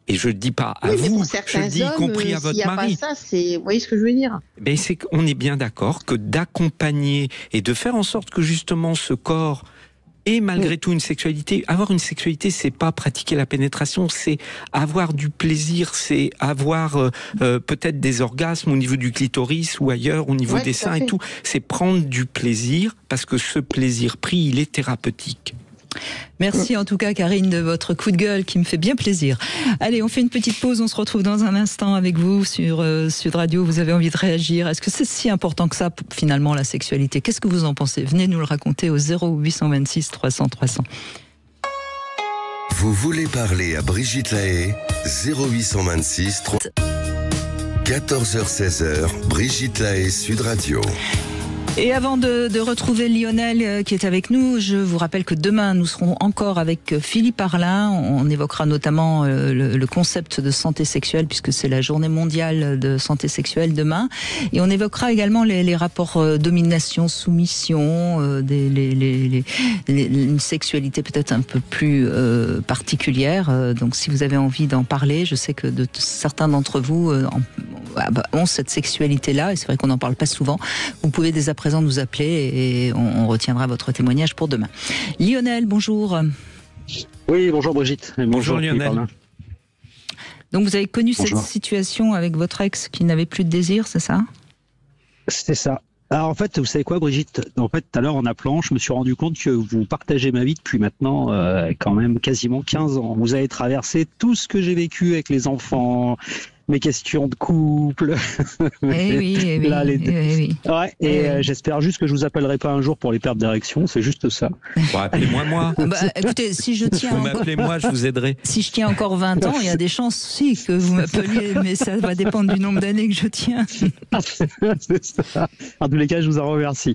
Et je ne dis pas à vous, je dis y compris à votre mari. Pas ça, vous voyez ce que je veux dire? Mais c'est qu'on est bien d'accord que d'accompagner et de faire en sorte que justement ce corps ait malgré tout une sexualité. Avoir une sexualité, c'est pas pratiquer la pénétration, c'est avoir du plaisir, c'est avoir peut-être des orgasmes au niveau du clitoris ou ailleurs, au niveau des seins et tout. C'est prendre du plaisir parce que ce plaisir pris, il est thérapeutique. Merci en tout cas Karine de votre coup de gueule qui me fait bien plaisir. Allez, on fait une petite pause, on se retrouve dans un instant avec vous sur Sud Radio. Vous avez envie de réagir? Est-ce que c'est si important que ça finalement la sexualité? Qu'est-ce que vous en pensez? Venez nous le raconter au 0826 300 300. Vous voulez parler à Brigitte Lahaie? 0826 300 14h-16h, Brigitte Lahaie, Sud Radio. Et avant de retrouver Lionel qui est avec nous, je vous rappelle que demain nous serons encore avec Philippe Arlin. On évoquera notamment le concept de santé sexuelle puisque c'est la journée mondiale de santé sexuelle demain. Et on évoquera également les rapports domination-soumission, une sexualité peut-être un peu plus particulière. Donc si vous avez envie d'en parler, je sais que certains d'entre vous ont cette sexualité-là et c'est vrai qu'on n'en parle pas souvent. Vous pouvez dès à présent nous appeler et on retiendra votre témoignage pour demain. Lionel, bonjour. Oui, bonjour Brigitte. Bonjour Lionel. Donc vous avez connu cette situation avec votre ex qui n'avait plus de désir, c'est ça? C'est ça. Alors en fait, vous savez quoi, Brigitte? En fait, tout à l'heure en appelant, je me suis rendu compte que vous partagez ma vie depuis maintenant quand même quasiment 15 ans. Vous avez traversé tout ce que j'ai vécu avec les enfants, mes questions de couple. Oui. Ouais, j'espère juste que je vous appellerai pas un jour pour les pertes d'érection, c'est juste ça. Bon, appelez-moi moi. Écoutez, si je tiens Vous m'appelez moi, je vous aiderai. Si je tiens encore 20 ans, il y a des chances aussi que vous m'appeliez, mais ça va dépendre du nombre d'années que je tiens. C'est ça. En tous les cas, je vous en remercie.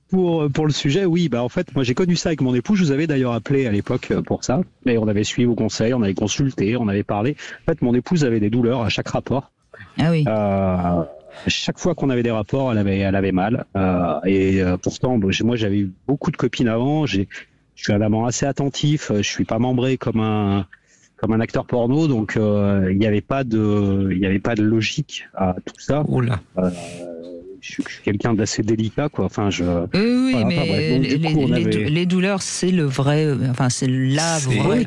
Pour le sujet, oui, en fait, moi j'ai connu ça avec mon époux. Je vous avais d'ailleurs appelé à l'époque pour ça. Et on avait suivi vos conseils, on avait consulté, on avait parlé. En fait, mon épouse avait des douleurs à chaque rapport. Ah oui. Chaque fois qu'on avait des rapports, elle avait mal. Pourtant, moi j'avais eu beaucoup de copines avant. Je suis un amant assez attentif. Je suis pas membré comme un acteur porno, donc il n'y avait pas de logique à tout ça. Oula. Je suis quelqu'un d'assez délicat, quoi. Enfin, oui, voilà, mais les douleurs, c'est la vraie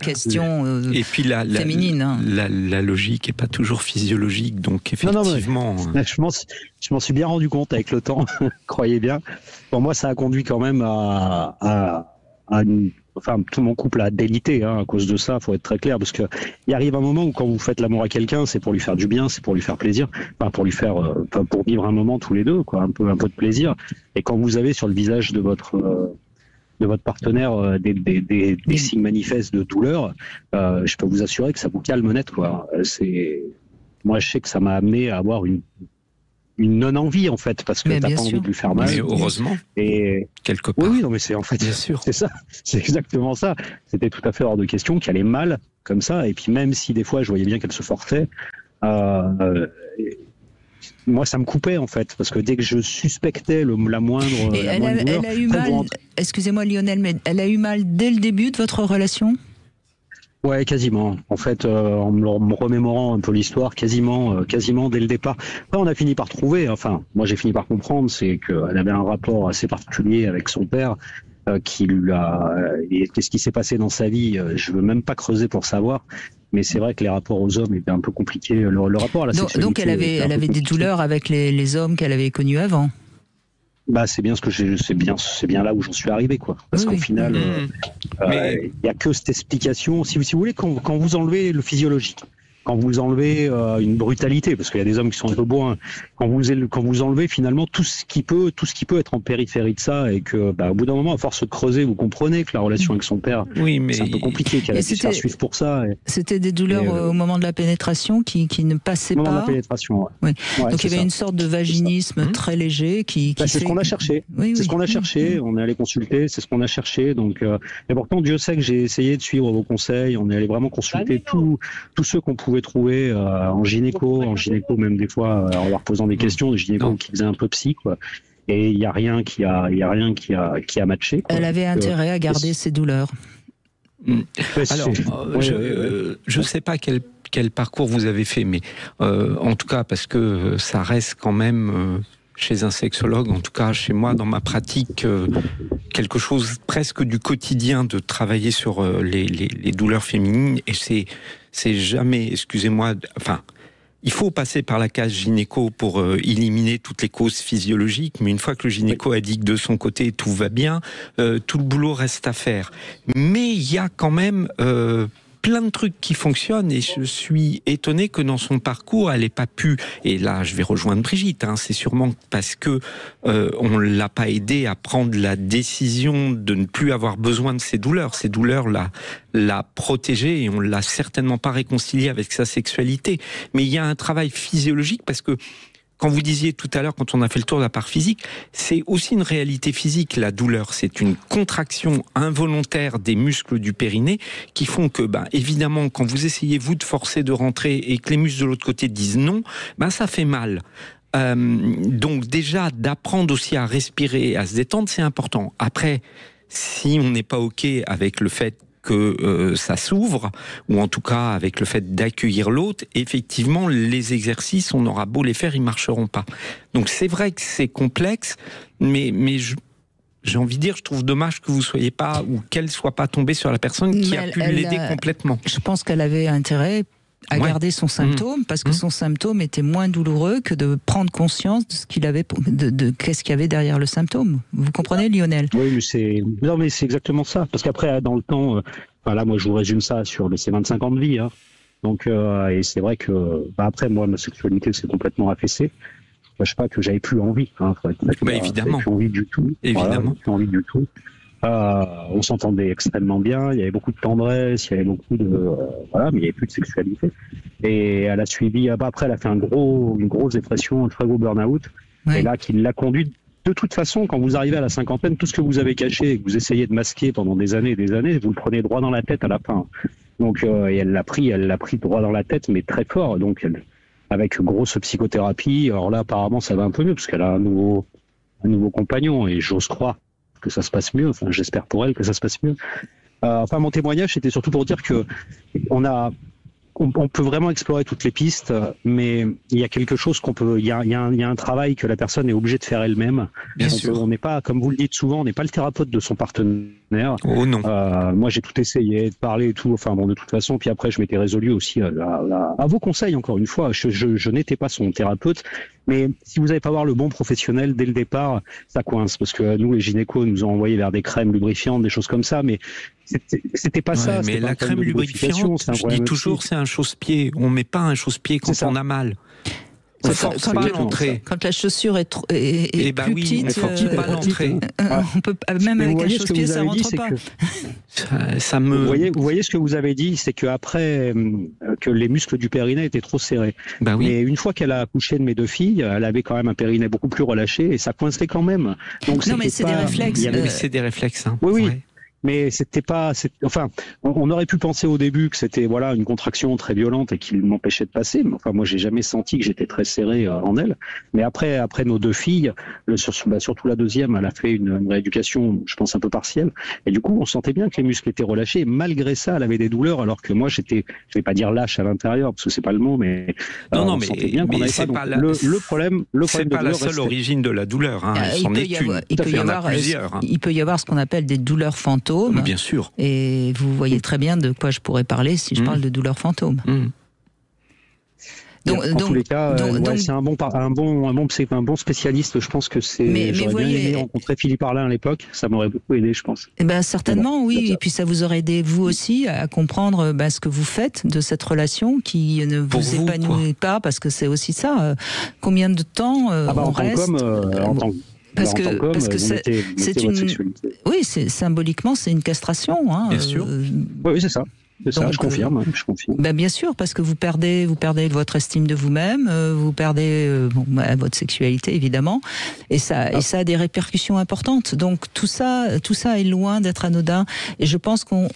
question et puis féminine. La logique est pas toujours physiologique, donc effectivement. Non, je m'en suis bien rendu compte avec le temps, croyez bien. Pour moi, ça a conduit quand même tout mon couple a délité à cause de ça, faut être très clair, parce que il arrive un moment où quand vous faites l'amour à quelqu'un, c'est pour lui faire du bien, c'est pour lui faire plaisir, pour vivre un moment tous les deux, quoi, un peu de plaisir. Et quand vous avez sur le visage de votre partenaire des signes manifestes de douleur, je peux vous assurer que ça vous calme net, quoi. Moi, je sais que ça m'a amené à avoir une non-envie, en fait, parce que t'as pas envie de lui faire mal. Mais heureusement. Et quelque part. Oui, non, mais c'est en fait, bien sûr. C'est ça. C'est exactement ça. C'était tout à fait hors de question qu'elle ait mal comme ça. Et puis même si des fois je voyais bien qu'elle se forçait, moi ça me coupait en fait, parce que dès que je suspectais la moindre. Elle a eu mal. Excusez-moi Lionel, mais elle a eu mal dès le début de votre relation? Ouais, quasiment. En fait, en me remémorant un peu l'histoire, quasiment dès le départ. Après, on a fini par trouver. Enfin, moi, j'ai fini par comprendre, c'est qu'elle avait un rapport assez particulier avec son père, qui lui a. Et qu'est-ce qui s'est passé dans sa vie? Je veux même pas creuser pour savoir. Mais c'est vrai que les rapports aux hommes étaient un peu compliqués. Le rapport à la sexualité. Donc, elle avait des douleurs avec les hommes qu'elle avait connus avant. C'est bien c'est bien là où j'en suis arrivé, quoi. Parce qu'au final, il y a que cette explication. Si vous voulez, quand vous enlevez le physiologique, quand vous enlevez une brutalité, parce qu'il y a des hommes qui sont un peu bourrins, quand vous enlevez finalement tout ce qui peut être en périphérie de ça, et que au bout d'un moment, à force de creuser, vous comprenez que la relation avec son père, c'est un peu compliqué, qu'elle a dû se faire suivre pour ça. C'était des douleurs au moment de la pénétration qui ne passaient pas. Au moment de la pénétration, oui. Donc il y avait une sorte de vaginisme très léger qui c'est ce qu'on a cherché. C'est ce qu'on a cherché. On est allé consulter, c'est ce qu'on a cherché. Donc, et pourtant, Dieu sait que j'ai essayé de suivre vos conseils. On est allé vraiment consulter tous ceux qu'on pouvait trouver en gynéco même des fois en leur posant des questions, de gynéco qui faisaient un peu psy, quoi. Et il y a rien qui a matché, quoi. Elle avait intérêt à garder ses douleurs. Alors, je sais pas quel parcours vous avez fait, mais en tout cas, parce que ça reste quand même chez un sexologue, en tout cas chez moi, dans ma pratique, quelque chose presque du quotidien de travailler sur les douleurs féminines, et c'est jamais, excusez-moi, il faut passer par la case gynéco pour éliminer toutes les causes physiologiques, mais une fois que le gynéco a dit que de son côté tout va bien, tout le boulot reste à faire. Mais il y a quand même plein de trucs qui fonctionnent, et je suis étonné que dans son parcours, elle n'ait pas pu, et là je vais rejoindre Brigitte, c'est sûrement parce que on ne l'a pas aidée à prendre la décision de ne plus avoir besoin de ces douleurs. Ces douleurs l'a protégée, et on ne l'a certainement pas réconciliée avec sa sexualité. Mais il y a un travail physiologique, parce que quand vous disiez tout à l'heure, quand on a fait le tour de la part physique, c'est aussi une réalité physique. La douleur, c'est une contraction involontaire des muscles du périnée qui font que, évidemment, quand vous essayez, vous, de forcer de rentrer et que les muscles de l'autre côté disent non, ça fait mal. Donc déjà, d'apprendre aussi à respirer, à se détendre, c'est important. Après, si on n'est pas OK avec le fait que ça s'ouvre, ou en tout cas avec le fait d'accueillir l'autre, effectivement, les exercices, on aura beau les faire, ils ne marcheront pas. Donc c'est vrai que c'est complexe, mais j'ai envie de dire, je trouve dommage que vous soyez pas, ou qu'elle soit pas tombée sur la personne qui a pu l'aider complètement. Je pense qu'elle avait intérêt, à garder son symptôme, parce que son symptôme était moins douloureux que de prendre conscience de ce qu'il avait, qu'est-ce qu'il y avait derrière le symptôme. Vous comprenez, Lionel? Oui, mais c'est exactement ça. Parce qu'après, dans le temps, là, moi, je vous résume ça sur ces 25 ans de vie. Hein. Donc, et c'est vrai que, après, moi, ma sexualité s'est complètement affaissée. Je ne cache pas que j'avais plus envie. Hein, évidemment. J'avais plus envie du tout. Évidemment. Voilà, plus envie du tout. On s'entendait extrêmement bien, il y avait beaucoup de tendresse, il y avait beaucoup de mais il n'y avait plus de sexualité. Et elle a suivi, après elle a fait une grosse dépression, un très gros burn-out, et là qui l'a conduite. De toute façon, quand vous arrivez à la cinquantaine, tout ce que vous avez caché et que vous essayez de masquer pendant des années et des années, vous le prenez droit dans la tête à la fin. Donc et elle l'a pris droit dans la tête, mais très fort. Donc avec grosse psychothérapie. Alors là, apparemment, ça va un peu mieux parce qu'elle a un nouveau compagnon, et j'ose croire que ça se passe mieux. Enfin, j'espère pour elle que ça se passe mieux. Mon témoignage, c'était surtout pour dire que on peut vraiment explorer toutes les pistes, mais il y a quelque chose il y a un travail que la personne est obligée de faire elle-même. Bien sûr. On n'est pas, comme vous le dites souvent, on n'est pas le thérapeute de son partenaire. Oh non. Moi, j'ai tout essayé, de parler et tout. Enfin bon, de toute façon, puis après, je m'étais résolu aussi à vos conseils. Encore une fois, je n'étais pas son thérapeute, mais si vous n'avez pas voir le bon professionnel dès le départ, ça coince, parce que nous, les gynécos, nous ont envoyé vers des crèmes lubrifiantes, des choses comme ça, mais c'était pas ça. Mais la crème lubrifiante, je dis toujours, c'est un chausse-pied. On met pas un chausse-pied quand on a mal. On force pas l'entrée. Quand la chaussure est plus petite, on force pas l'entrée. On peut même avec un chausse-pied, ça rentre pas. Vous voyez ce que vous avez dit, c'est que après que les muscles du périnée étaient trop serrés. Mais une fois qu'elle a accouché de mes 2 filles, elle avait quand même un périnée beaucoup plus relâché et ça coinçait quand même. Donc non, mais c'est des réflexes. C'est des réflexes. Hein. Oui. Mais c'était pas, on aurait pu penser au début que c'était une contraction très violente et qui m'empêchait de passer. Mais moi j'ai jamais senti que j'étais très serré en elle. Mais après nos 2 filles, surtout la deuxième, elle a fait une rééducation, je pense un peu partielle. Et du coup, on sentait bien que les muscles étaient relâchés. Et malgré ça, elle avait des douleurs, alors que moi je vais pas dire lâche à l'intérieur parce que c'est pas le mot, mais on sentait bien qu'on n'avait pas. Le problème, c'est pas la seule origine de la douleur. Hein. Il peut y avoir ce qu'on appelle des douleurs fantômes. Bien sûr. Et vous voyez très bien de quoi je pourrais parler si je parle de douleurs fantômes. Donc, en tous les cas, c'est un bon spécialiste. Je pense que j'aurais bien aimé rencontrer Philippe Arlin à l'époque. Ça m'aurait beaucoup aidé, je pense. Certainement, oui. Et puis ça vous aurait aidé vous aussi à comprendre ce que vous faites de cette relation qui ne vous épanouit pas, parce que c'est aussi ça. Combien de temps on reste parce que symboliquement c'est une castration. Hein, bien sûr. Oui, c'est ça. C'est ça, je confirme. Bien sûr, parce que vous perdez votre estime de vous-même, vous perdez votre sexualité évidemment, et ça a des répercussions importantes. Donc tout ça est loin d'être anodin. Et je pense qu'on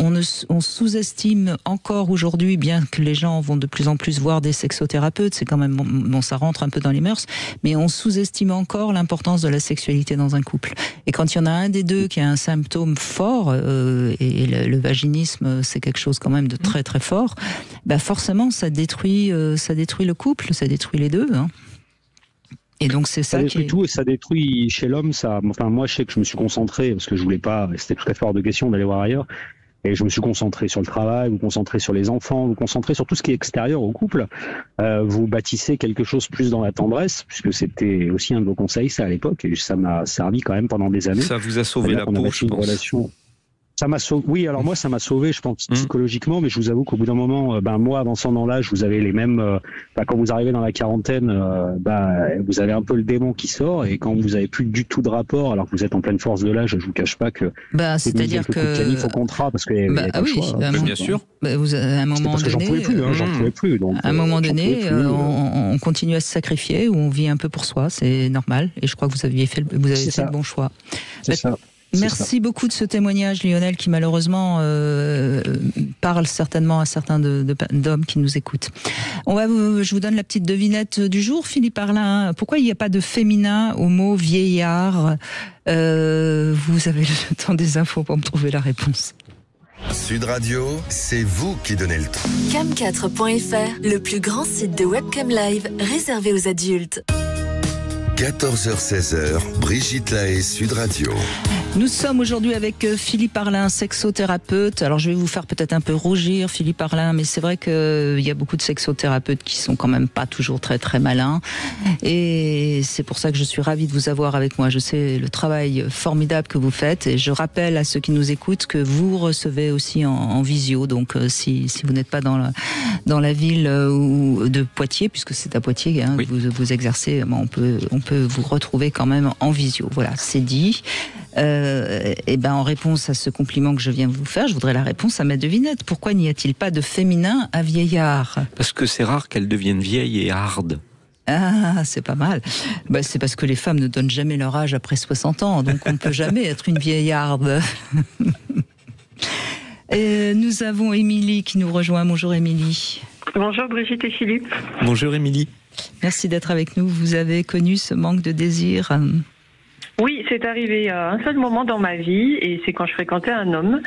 sous-estime encore aujourd'hui, bien que les gens vont de plus en plus voir des sexothérapeutes, c'est quand même ça rentre un peu dans les mœurs, mais on sous-estime encore l'importance de la sexualité dans un couple. Et quand il y en a un des deux qui a un symptôme fort, et le vaginisme, c'est quelque chose quand même de très très fort, forcément ça détruit le couple, ça détruit les deux. Hein. Et donc c'est ça détruit tout, et ça détruit chez l'homme. Moi je sais que je me suis concentré parce que je voulais pas, c'était tout à fait hors de question d'aller voir ailleurs. Et je me suis concentré sur le travail, vous concentrez sur les enfants, vous concentrez sur tout ce qui est extérieur au couple. Vous bâtissez quelque chose plus dans la tendresse, puisque c'était aussi un de vos conseils, ça à l'époque, et ça m'a servi quand même pendant des années. Ça vous a sauvé la peau, je pense. Ça m'a sauvé. Oui, alors moi, ça m'a sauvé, je pense, psychologiquement, mais je vous avoue qu'au bout d'un moment, moi, avançant dans l'âge, vous avez les mêmes. Quand vous arrivez dans la quarantaine, vous avez un peu le démon qui sort, et quand vous avez plus du tout de rapport, alors que vous êtes en pleine force de l'âge, je vous cache pas que. C'est-à-dire que. Il faut contrat parce qu'il y a pas le choix. Bien sûr. Vous à un moment parce que donné. J'en pouvais plus. Donc, à un moment donné, on continue à se sacrifier, ou on vit un peu pour soi, c'est normal. Et je crois que vous avez fait le bon choix. C'est ça. Merci beaucoup de ce témoignage, Lionel, qui malheureusement parle certainement à certains d'hommes qui nous écoutent. Je vous donne la petite devinette du jour, Philippe Arlin. Pourquoi il n'y a pas de féminin au mot vieillard? Vous avez le temps des infos pour me trouver la réponse. Sud Radio, c'est vous qui donnez le ton. Cam4.fr, le plus grand site de webcam live réservé aux adultes. 14h-16h, Brigitte Lahaie, Sud Radio. Nous sommes aujourd'hui avec Philippe Arlin, sexothérapeute. Alors je vais vous faire peut-être un peu rougir, Philippe Arlin, mais c'est vrai qu'il y a beaucoup de sexothérapeutes qui sont quand même pas toujours très très malins. Et c'est pour ça que je suis ravie de vous avoir avec moi. Je sais le travail formidable que vous faites et je rappelle à ceux qui nous écoutent que vous recevez aussi en visio. Donc si vous n'êtes pas dans la ville de Poitiers, puisque c'est à Poitiers hein, oui. vous exercez, on peut vous retrouver quand même en visio. Voilà, c'est dit. Et ben en réponse à ce compliment que je viens de vous faire, je voudrais la réponse à ma devinette. Pourquoi n'y a-t-il pas de féminin à vieillard? Parce que c'est rare qu'elles deviennent vieilles et hardes. Ah, c'est pas mal. Bah, c'est parce que les femmes ne donnent jamais leur âge après 60 ans, donc on ne peut jamais être une vieillarde. Et nous avons Émilie qui nous rejoint. Bonjour Émilie. Bonjour Brigitte et Philippe. Bonjour Émilie. Merci d'être avec nous. Vous avez connu ce manque de désir? Oui, c'est arrivé à un seul moment dans ma vie et c'est quand je fréquentais un homme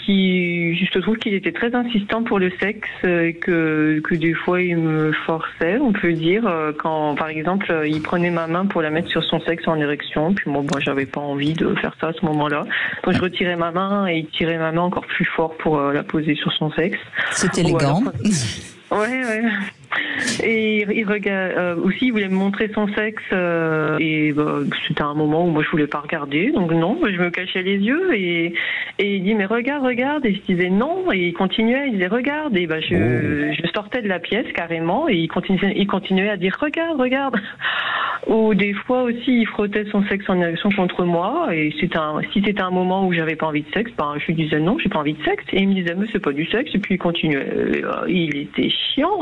qui, je trouve qu'il était très insistant pour le sexe, que des fois il me forçait, on peut dire, quand par exemple il prenait ma main pour la mettre sur son sexe en érection, puis moi j'avais pas envie de faire ça à ce moment-là. Donc je retirais ma main et il tirait ma main encore plus fort pour la poser sur son sexe. C'est élégant. Ouais. Et il regarde aussi, il voulait me montrer son sexe et c'était un moment où moi je voulais pas regarder, donc non, je me cachais les yeux et il dit mais regarde et je disais non et il continuait, il disait regarde et je sortais de la pièce carrément et il continuait à dire regarde. Ou des fois aussi il frottait son sexe en érection contre moi et si c'était un moment où j'avais pas envie de sexe, je lui disais non, j'ai pas envie de sexe et il me disait mais c'est pas du sexe et puis il continuait. Il était chiant.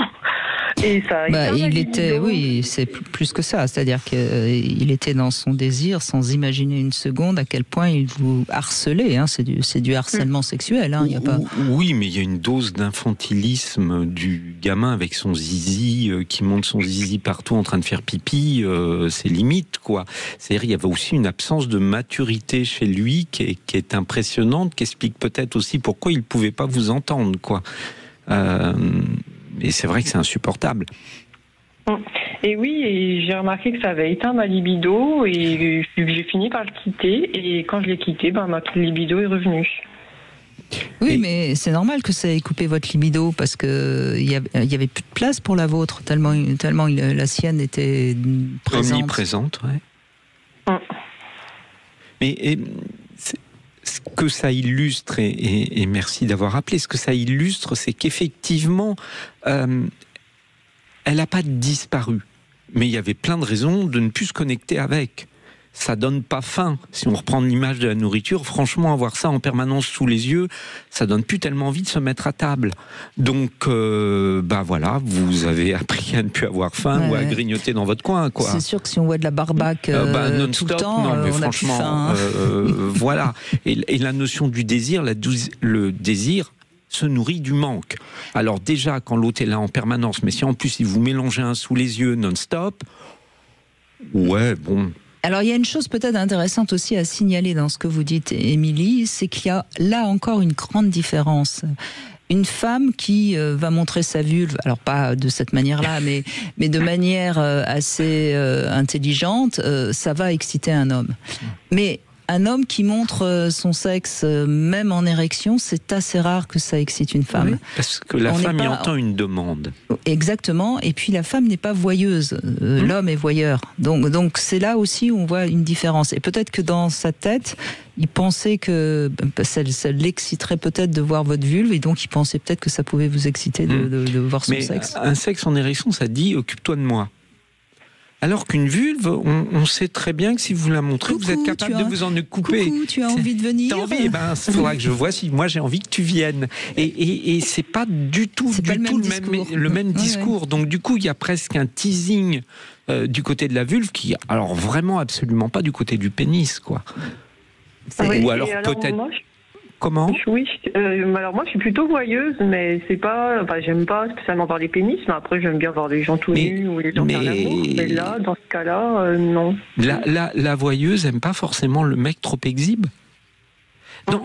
Et ça, il était, oui, c'est plus que ça. C'est-à-dire qu'il était dans son désir, sans imaginer une seconde à quel point il vous harcelait. Hein. C'est du harcèlement sexuel. Hein. Y a pas... Oui, mais il y a une dose d'infantilisme du gamin avec son zizi qui monte son zizi partout en train de faire pipi. C'est limite, quoi. C'est-à-dire, il y avait aussi une absence de maturité chez lui qui est impressionnante, qui explique peut-être aussi pourquoi il ne pouvait pas vous entendre, quoi. Et c'est vrai que c'est insupportable. Et oui, et j'ai remarqué que ça avait éteint ma libido et j'ai fini par le quitter. Et quand je l'ai quitté, ma libido est revenue. Oui, mais c'est normal que ça ait coupé votre libido parce que il y avait plus de place pour la vôtre tellement la sienne était présente. Omniprésente, ouais. Mais ce que ça illustre, et merci d'avoir rappelé, ce que ça illustre, c'est qu'effectivement, elle n'a pas disparu. Mais il y avait plein de raisons de ne plus se connecter avec. Ça donne pas faim. Si on reprend l'image de la nourriture, franchement, avoir ça en permanence sous les yeux, ça donne plus tellement envie de se mettre à table. Donc, voilà, vous avez appris à ne plus avoir faim ou à grignoter dans votre coin, quoi. C'est sûr que si on voit de la barbaque tout le temps, non, mais on franchement, a plus faim. Voilà. Et la notion du désir, le désir se nourrit du manque. Alors déjà, quand l'autre est là en permanence, mais si en plus il vous mélangez un sous les yeux non-stop, ouais, bon... Alors, il y a une chose peut-être intéressante aussi à signaler dans ce que vous dites, Émilie, c'est qu'il y a là encore une grande différence. Une femme qui va montrer sa vulve, alors pas de cette manière-là, mais de manière assez intelligente, ça va exciter un homme. Mais un homme qui montre son sexe, même en érection, c'est assez rare que ça excite une femme. Oui, parce que la femme y entend une demande. Exactement, et puis la femme n'est pas voyeuse, l'homme est voyeur. Donc c'est là aussi où on voit une différence. Et peut-être que dans sa tête, il pensait que ça l'exciterait peut-être de voir votre vulve, et donc il pensait peut-être que ça pouvait vous exciter de voir son sexe. Un sexe en érection, ça dit « occupe-toi de moi ». Alors qu'une vulve, on sait très bien que si vous la montrez, vous êtes capable de vous en occuper. Coucou, tu as envie de venir? T'as envie? Il faudra que je vois si moi j'ai envie que tu viennes. Et c'est pas du tout le même discours. Donc du coup, il y a presque un teasing du côté de la vulve qui, alors vraiment absolument pas du côté du pénis, quoi. Ou alors peut-être... Comment? Oui, alors moi je suis plutôt voyeuse, mais c'est pas, j'aime pas spécialement voir les pénis, mais après j'aime bien voir les gens tout nus ou les gens faire l'amour. Mais là, dans ce cas-là, non. La voyeuse aime pas forcément le mec trop exhibe.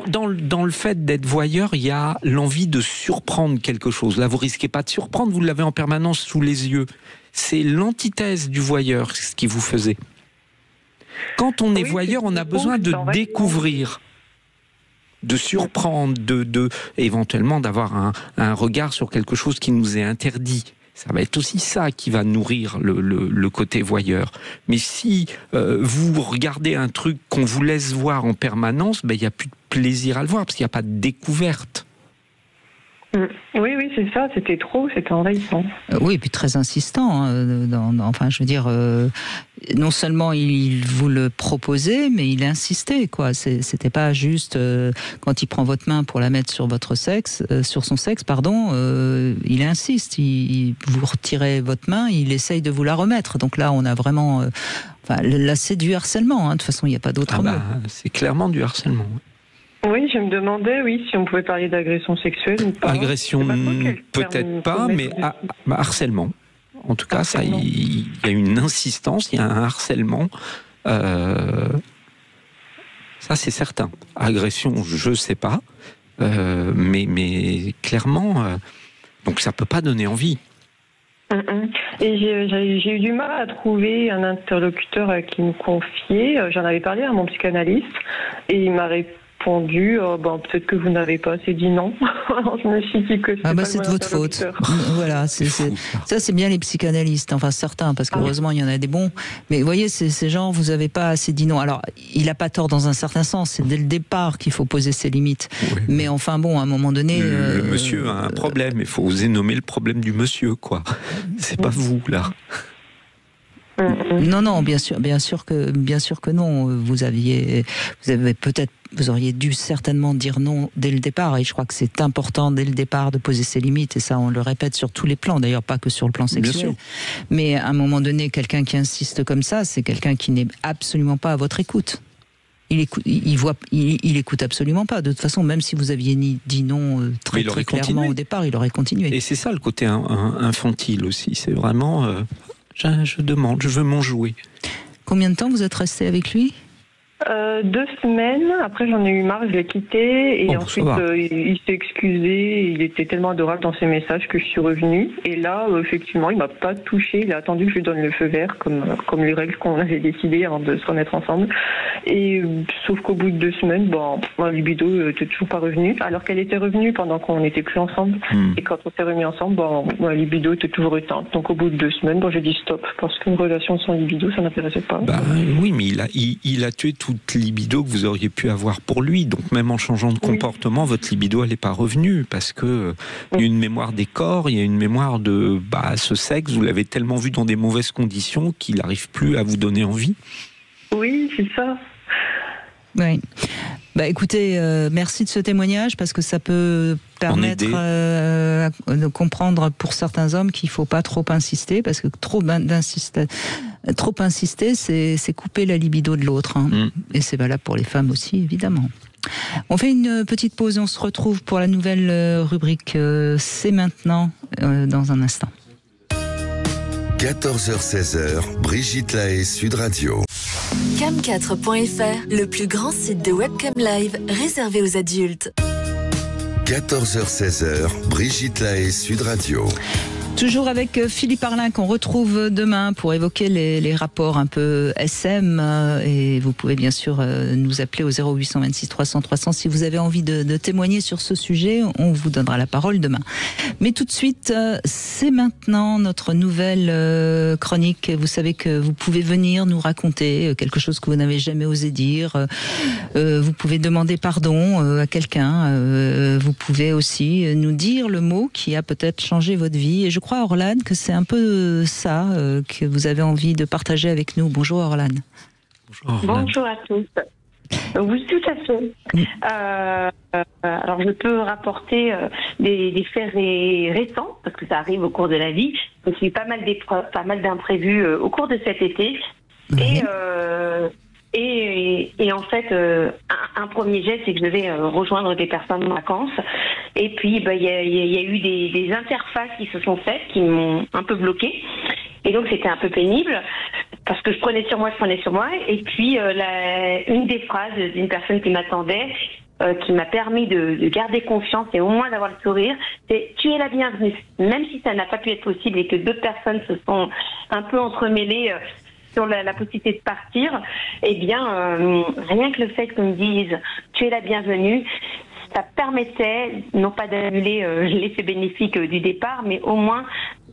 Dans le fait d'être voyeur, il y a l'envie de surprendre quelque chose. Là, vous risquez pas de surprendre, vous l'avez en permanence sous les yeux. c'est l'antithèse du voyeur, ce qui vous faisait. Quand on est voyeur, on a besoin de découvrir, de surprendre, éventuellement d'avoir un regard sur quelque chose qui nous est interdit. Ça va être aussi ça qui va nourrir le côté voyeur. Mais si vous regardez un truc qu'on vous laisse voir en permanence, il n'y a plus de plaisir à le voir, parce qu'il n'y a pas de découverte. Oui, c'est ça, c'était envahissant. Oui, et puis très insistant. Enfin, je veux dire, non seulement il vous le proposait, mais il insistait, quoi. C'était pas juste quand il prend votre main pour la mettre sur votre sexe, sur son sexe, pardon. Il insiste. Vous retirez votre main, il essaye de vous la remettre. Donc là, on a vraiment, là, c'est du harcèlement. De toute façon, il n'y a pas d'autre mot. C'est clairement du harcèlement. Oui, je me demandais, si on pouvait parler d'agression sexuelle ou pas. Agression, peut-être pas, mais harcèlement. En tout cas, il y a une insistance, il y a un harcèlement. Ça, c'est certain. Agression, je ne sais pas. Mais clairement, donc ça ne peut pas donner envie. Et j'ai eu du mal à trouver un interlocuteur à qui me confier. J'en avais parlé à mon psychanalyste et il m'a répondu peut-être que vous n'avez pas assez dit non. Alors, je me suis dit que c'est de votre faute. Voilà, ça c'est bien les psychanalystes, enfin certains, parce qu'heureusement il y en a des bons. Mais vous voyez, ces gens, vous n'avez pas assez dit non. Alors, il n'a pas tort dans un certain sens, c'est dès le départ qu'il faut poser ses limites. Oui. Mais enfin bon, à un moment donné... Le monsieur a un problème, il faut oser nommer le problème du monsieur, quoi. C'est pas vous, là. Non, bien sûr que non. Vous auriez dû certainement dire non dès le départ. Et je crois que c'est important dès le départ de poser ses limites. Et ça, on le répète sur tous les plans. D'ailleurs, pas que sur le plan sexuel. Mais à un moment donné, quelqu'un qui insiste comme ça, c'est quelqu'un qui n'est absolument pas à votre écoute. Il écoute absolument pas. De toute façon, même si vous aviez dit non très clairement au départ, il aurait continué. Et c'est ça le côté infantile aussi. C'est vraiment... Je demande, je veux m'en jouer. Combien de temps vous êtes resté avec lui ? 2 semaines. Après, j'en ai eu marre, je l'ai quitté. Et ensuite, il s'est excusé. Il était tellement adorable dans ses messages que je suis revenue. Et là, effectivement, il m'a pas touchée. Il a attendu que je lui donne le feu vert, comme les règles qu'on avait décidées avant de se remettre ensemble. Et sauf qu'au bout de 2 semaines, ma libido était toujours pas revenue. Alors qu'elle était revenue pendant qu'on n'était plus ensemble. Et quand on s'est remis ensemble, ma libido était toujours éteinte. Donc au bout de 2 semaines, j'ai dit stop. Parce qu'une relation sans libido, ça n'intéressait pas. Oui, mais il a tué toute libido que vous auriez pu avoir pour lui. Donc même en changeant de comportement, votre libido elle n'est pas revenue parce que il y a une mémoire des corps, il y a une mémoire de ce sexe, vous l'avez tellement vu dans des mauvaises conditions qu'il n'arrive plus à vous donner envie. Oui, c'est ça. Oui. Écoutez, merci de ce témoignage parce que ça peut permettre de comprendre pour certains hommes qu'il ne faut pas trop insister parce que trop insister, c'est couper la libido de l'autre. Et c'est valable pour les femmes aussi, évidemment. On fait une petite pause et on se retrouve pour la nouvelle rubrique C'est maintenant dans un instant. 14h-16h, Brigitte Lahaie, Sud Radio. Cam4.fr, le plus grand site de webcam live réservé aux adultes. 14h-16h, Brigitte Lahaie, Sud Radio. Toujours avec Philippe Arlin qu'on retrouve demain pour évoquer les rapports un peu SM et vous pouvez bien sûr nous appeler au 0826 300 300 si vous avez envie de témoigner sur ce sujet, on vous donnera la parole demain. Mais tout de suite, c'est maintenant notre nouvelle chronique. Vous savez que vous pouvez venir nous raconter quelque chose que vous n'avez jamais osé dire, vous pouvez demander pardon à quelqu'un, vous pouvez aussi nous dire le mot qui a peut-être changé votre vie et je crois Orlan que c'est un peu ça que vous avez envie de partager avec nous. Bonjour Orlan. Bonjour à tous. Oui, tout à fait. Alors je peux rapporter des faits récents parce que ça arrive au cours de la vie. J'ai eu pas mal d'imprévus au cours de cet été. Oui. Et en fait, un premier geste, c'est que je devais rejoindre des personnes en vacances. Et puis, il y a eu des interfaces qui se sont faites, qui m'ont un peu bloquée. Et donc, c'était un peu pénible, parce que je prenais sur moi. Et puis, une des phrases d'une personne qui m'attendait qui m'a permis de garder confiance et au moins d'avoir le sourire, c'est tu es la bienvenue. Même si ça n'a pas pu être possible et que d'autres personnes se sont un peu entremêlées sur la possibilité de partir, eh bien, rien que le fait qu'on me dise tu es la bienvenue, ça permettait non pas d'annuler l'effet bénéfique du départ, mais au moins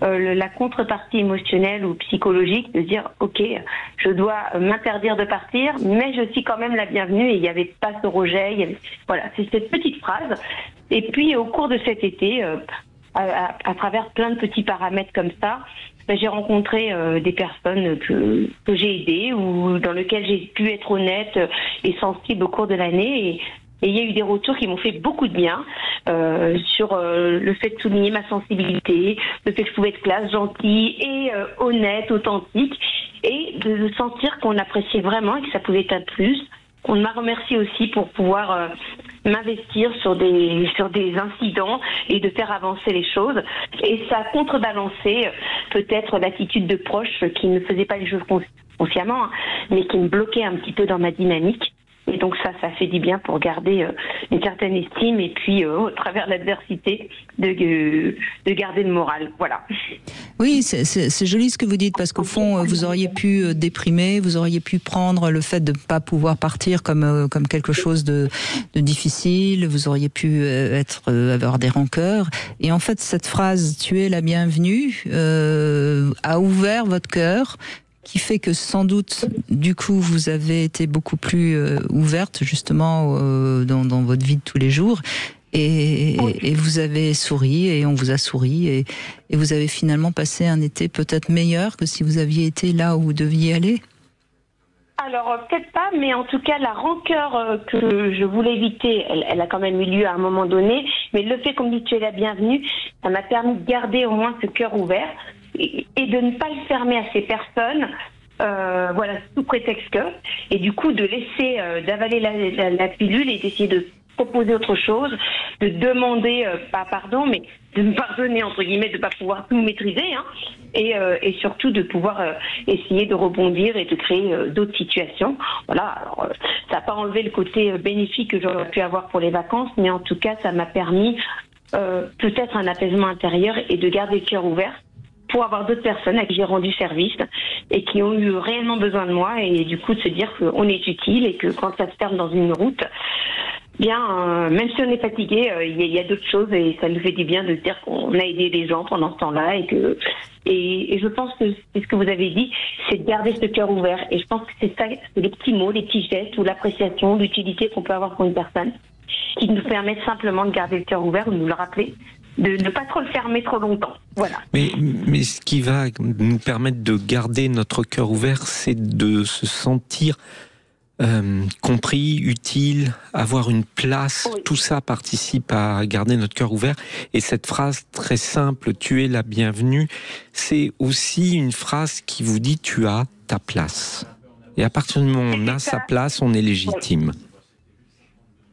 la contrepartie émotionnelle ou psychologique de dire ok, je dois m'interdire de partir, mais je suis quand même la bienvenue et il n'y avait pas ce rejet. Voilà, c'est cette petite phrase. Et puis au cours de cet été, à travers plein de petits paramètres comme ça, j'ai rencontré des personnes que j'ai aidées ou dans lesquelles j'ai pu être honnête et sensible au cours de l'année. Et il y a eu des retours qui m'ont fait beaucoup de bien sur le fait de souligner ma sensibilité, le fait que je pouvais être classe, gentille et honnête, authentique, et de sentir qu'on appréciait vraiment et que ça pouvait être un plus. On m'a remercié aussi pour pouvoir m'investir sur des incidents et de faire avancer les choses. Et ça a contrebalancé peut-être l'attitude de proches qui ne faisaient pas les choses consciemment, mais qui me bloquaient un petit peu dans ma dynamique. Et donc ça fait du bien pour garder une certaine estime et puis au travers de l'adversité de garder le moral. Voilà. Oui, c'est joli ce que vous dites parce qu'au fond vous auriez pu déprimer, vous auriez pu prendre le fait de ne pas pouvoir partir comme quelque chose de difficile, vous auriez pu avoir des rancœurs et en fait cette phrase tu es la bienvenue a ouvert votre cœur, qui fait que sans doute, du coup, vous avez été beaucoup plus ouverte justement dans votre vie de tous les jours et vous avez souri et on vous a souri et vous avez finalement passé un été peut-être meilleur que si vous aviez été là où vous deviez aller. Alors, peut-être pas, mais en tout cas, la rancœur que je voulais éviter, elle a quand même eu lieu à un moment donné, mais le fait qu'on me dise tu es la bienvenue, ça m'a permis de garder au moins ce cœur ouvert et de ne pas le fermer à ces personnes, voilà, sous prétexte que, et du coup de laisser, d'avaler la pilule et d'essayer de proposer autre chose, de demander, pas pardon, mais de me pardonner, entre guillemets, de ne pas pouvoir tout maîtriser, hein, et surtout de pouvoir essayer de rebondir et de créer d'autres situations. Voilà, alors ça n'a pas enlevé le côté bénéfique que j'aurais pu avoir pour les vacances, mais en tout cas, ça m'a permis peut-être un apaisement intérieur et de garder le cœur ouvert pour avoir d'autres personnes à qui j'ai rendu service et qui ont eu réellement besoin de moi et du coup de se dire qu'on est utile et que quand ça se ferme dans une route, bien, même si on est fatigué, il y a d'autres choses et ça nous fait du bien de se dire qu'on a aidé les gens pendant ce temps-là et je pense que c'est ce que vous avez dit, c'est de garder ce cœur ouvert et je pense que c'est ça, c'est les petits mots, les petits gestes ou l'appréciation, l'utilité qu'on peut avoir pour une personne qui nous permettent simplement de garder le cœur ouvert ou de nous le rappeler, de ne pas trop le fermer trop longtemps. Voilà. Mais ce qui va nous permettre de garder notre cœur ouvert, c'est de se sentir compris, utile, avoir une place. Oui. Tout ça participe à garder notre cœur ouvert. Et cette phrase très simple, tu es la bienvenue, c'est aussi une phrase qui vous dit tu as ta place. Et à partir du moment où on a sa place, on est légitime. Oui.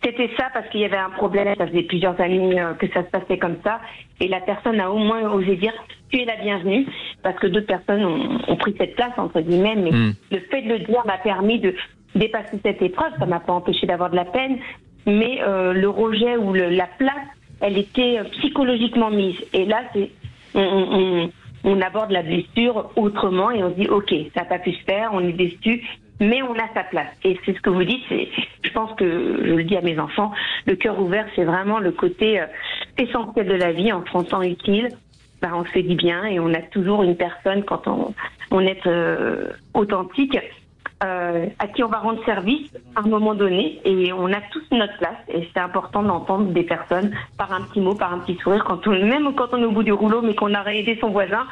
C'était ça parce qu'il y avait un problème, ça faisait plusieurs années que ça se passait comme ça, et la personne a au moins osé dire tu es la bienvenue, parce que d'autres personnes ont pris cette place entre guillemets, mais le fait de le dire m'a permis de dépasser cette épreuve, ça m'a pas empêché d'avoir de la peine, mais le rejet ou la place, elle était psychologiquement mise, et là c'est on aborde la blessure autrement et on se dit ok, ça n'a pas pu se faire, on est déçu, mais on a sa place. Et c'est ce que vous dites, je pense que je le dis à mes enfants, le cœur ouvert, c'est vraiment le côté essentiel de la vie. En se sentant utile, on se fait du bien et on a toujours une personne, quand on est authentique, à qui on va rendre service à un moment donné, et on a tous notre place. Et c'est important d'entendre des personnes par un petit mot, par un petit sourire, même quand on est au bout du rouleau, mais qu'on a aidé son voisin,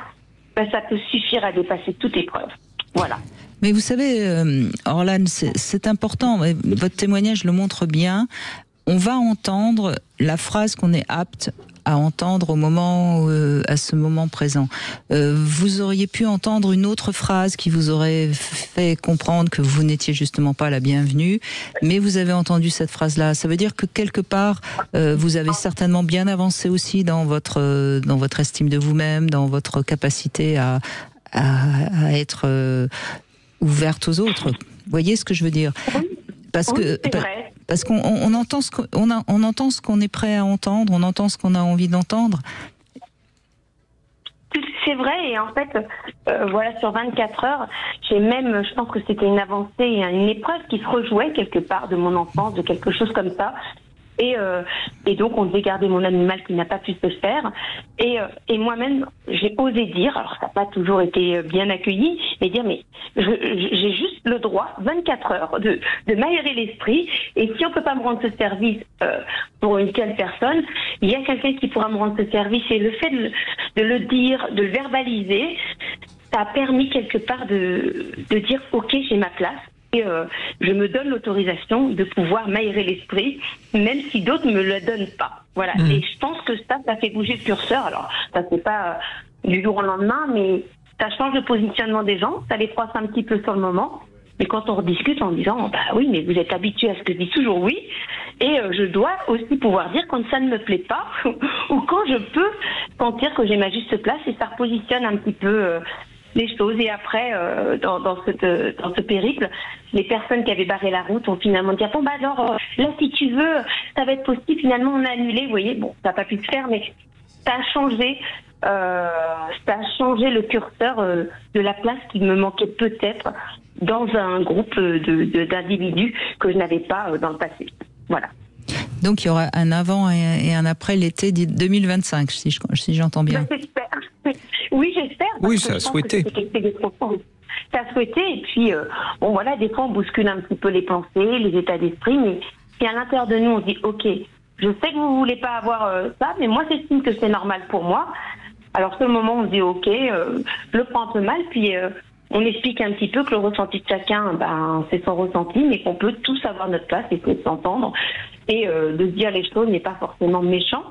ça peut suffire à dépasser toute épreuve. Voilà. Mais vous savez, Orlane, c'est important, votre témoignage le montre bien, on va entendre la phrase qu'on est apte à entendre à ce moment présent. Vous auriez pu entendre une autre phrase qui vous aurait fait comprendre que vous n'étiez justement pas la bienvenue, mais vous avez entendu cette phrase-là. Ça veut dire que quelque part, vous avez certainement bien avancé aussi dans votre estime de vous-même, dans votre capacité à être ouverte aux autres. Vous voyez ce que je veux dire ? Parce Parce qu'on entend on entend ce qu'on est prêt à entendre, on entend ce qu'on a envie d'entendre. C'est vrai, et en fait, voilà, sur 24 heures, je pense que c'était une avancée, une épreuve qui se rejouait quelque part de mon enfance, de quelque chose comme ça. Et donc, on devait garder mon animal qui n'a pas pu se faire. Et moi-même, j'ai osé dire, alors ça n'a pas toujours été bien accueilli, mais dire, mais j'ai juste le droit, 24 heures, de m'aérer l'esprit. Et si on ne peut pas me rendre ce service pour une telle personne, il y a quelqu'un qui pourra me rendre ce service. Et le fait de le dire, de le verbaliser, ça a permis quelque part de dire, ok, j'ai ma place. Et je me donne l'autorisation de pouvoir m'aérer l'esprit, même si d'autres ne me le donnent pas. Voilà. Et je pense que ça fait bouger le curseur. Alors, ça c'est pas du jour au lendemain, mais ça change le positionnement des gens, ça les froisse un petit peu sur le moment. Mais quand on rediscute en disant, bah oui, mais vous êtes habitué à ce que je dis toujours oui, et je dois aussi pouvoir dire quand ça ne me plaît pas, ou quand je peux sentir que j'ai ma juste place, et ça repositionne un petit peu les choses. Et après, dans ce périple, les personnes qui avaient barré la route ont finalement dit, bon bah alors, là si tu veux, ça va être possible, finalement on a annulé, vous voyez, bon, ça n'a pas pu se faire, mais ça a changé le curseur de la place qui me manquait peut-être dans un groupe d'individus que je n'avais pas dans le passé. Voilà. Donc il y aura un avant et un après l'été 2025, si j'entends bien. J'espère. Oui, j'espère. Oui, ça a souhaité. Ça a souhaité, et puis, bon voilà, des fois on bouscule un petit peu les pensées, les états d'esprit, mais si à l'intérieur de nous on dit, ok, je sais que vous voulez pas avoir ça, mais moi j'estime que c'est normal pour moi. Alors sur le moment on se dit, ok, je le prends un peu mal, puis on explique un petit peu que le ressenti de chacun, c'est son ressenti, mais qu'on peut tous avoir notre place et de s'entendre, et de se dire les choses n'est pas forcément méchant,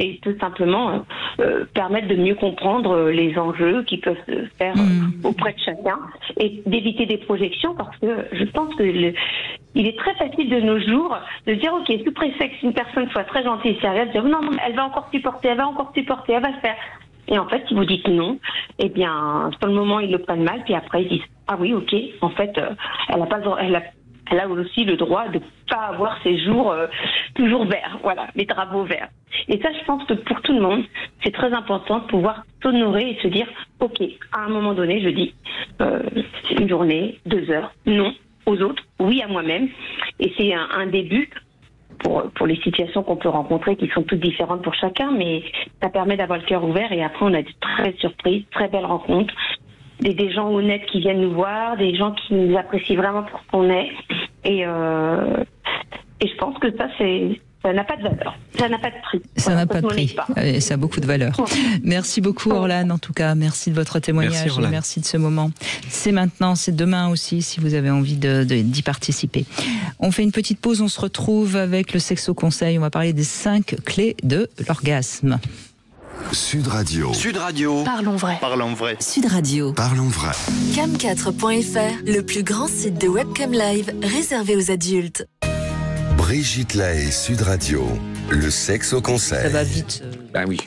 et tout simplement permettre de mieux comprendre les enjeux qui peuvent se faire auprès de chacun, et d'éviter des projections, parce que je pense que il est très facile de nos jours de dire, ok, sous prétexte qu'une personne soit très gentille et sérieuse, de dire, non, elle va encore supporter, elle va le faire. Et en fait, si vous dites non, eh bien, sur le moment, ils le prennent mal, puis après, ils disent, ah oui, ok, en fait, elle a pas le droit, elle a aussi le droit de pas avoir ses jours toujours verts, voilà, les drapeaux verts. Et ça, je pense que pour tout le monde, c'est très important de pouvoir s'honorer et se dire, ok, à un moment donné, je dis, c'est une journée, 2 heures, non aux autres, oui à moi-même, et c'est un début pour les situations qu'on peut rencontrer, qui sont toutes différentes pour chacun, mais ça permet d'avoir le cœur ouvert, et après on a de très surprises, très belles rencontres, des gens honnêtes qui viennent nous voir, des gens qui nous apprécient vraiment pour ce qu'on est, et je pense que ça n'a pas de valeur, ça n'a pas de prix. Ça n'a pas de prix, et ça a beaucoup de valeur. Merci beaucoup Orlane, en tout cas, merci de votre témoignage, merci de ce moment. C'est maintenant, c'est demain aussi, si vous avez envie d'y participer. On fait une petite pause, on se retrouve avec le Sexo Conseil, on va parler des 5 clés de l'orgasme. Sud Radio. Sud Radio. Parlons vrai. Parlons vrai. Sud Radio. Parlons vrai. Cam4.fr, le plus grand site de webcam live réservé aux adultes. Brigitte Lahaie, Sud Radio. Le sexe au conseil. Ça va vite. Ben oui.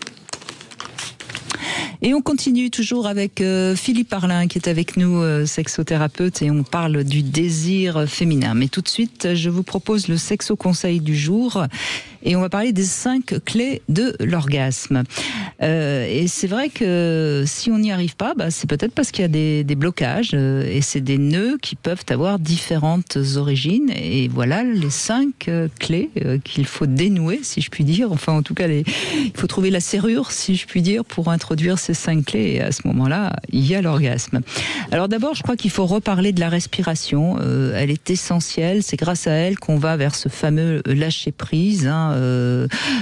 Et on continue toujours avec Philippe Parlin qui est avec nous, sexothérapeute, et on parle du désir féminin. Mais tout de suite, je vous propose le sexo conseil du jour, et on va parler des 5 clés de l'orgasme. Et c'est vrai que si on n'y arrive pas, c'est peut-être parce qu'il y a des blocages, et c'est des nœuds qui peuvent avoir différentes origines. Et voilà les 5 clés qu'il faut dénouer, si je puis dire. Enfin, en tout cas, il faut trouver la serrure, si je puis dire, pour introduire ces 5 clés, et à ce moment-là, il y a l'orgasme. Alors d'abord, je crois qu'il faut reparler de la respiration. Elle est essentielle, c'est grâce à elle qu'on va vers ce fameux lâcher-prise.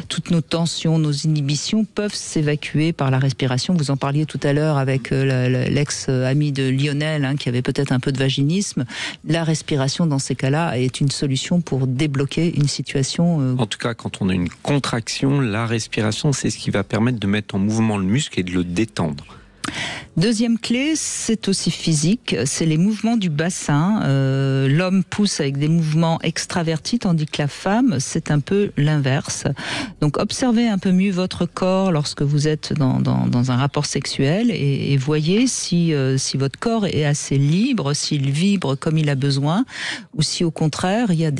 Toutes nos tensions, nos inhibitions peuvent s'évacuer par la respiration. Vous en parliez tout à l'heure avec l'ex-ami de Lionel, qui avait peut-être un peu de vaginisme. La respiration, dans ces cas-là, est une solution pour débloquer une situation. En tout cas, quand on a une contraction, la respiration, c'est ce qui va permettre de mettre en mouvement le muscle et de le détendre. Deuxième clé, c'est aussi physique, c'est les mouvements du bassin. L'homme pousse avec des mouvements extravertis, tandis que la femme, c'est un peu l'inverse. Donc observez un peu mieux votre corps lorsque vous êtes dans un rapport sexuel et voyez si votre corps est assez libre, s'il vibre comme il a besoin, ou si au contraire il y a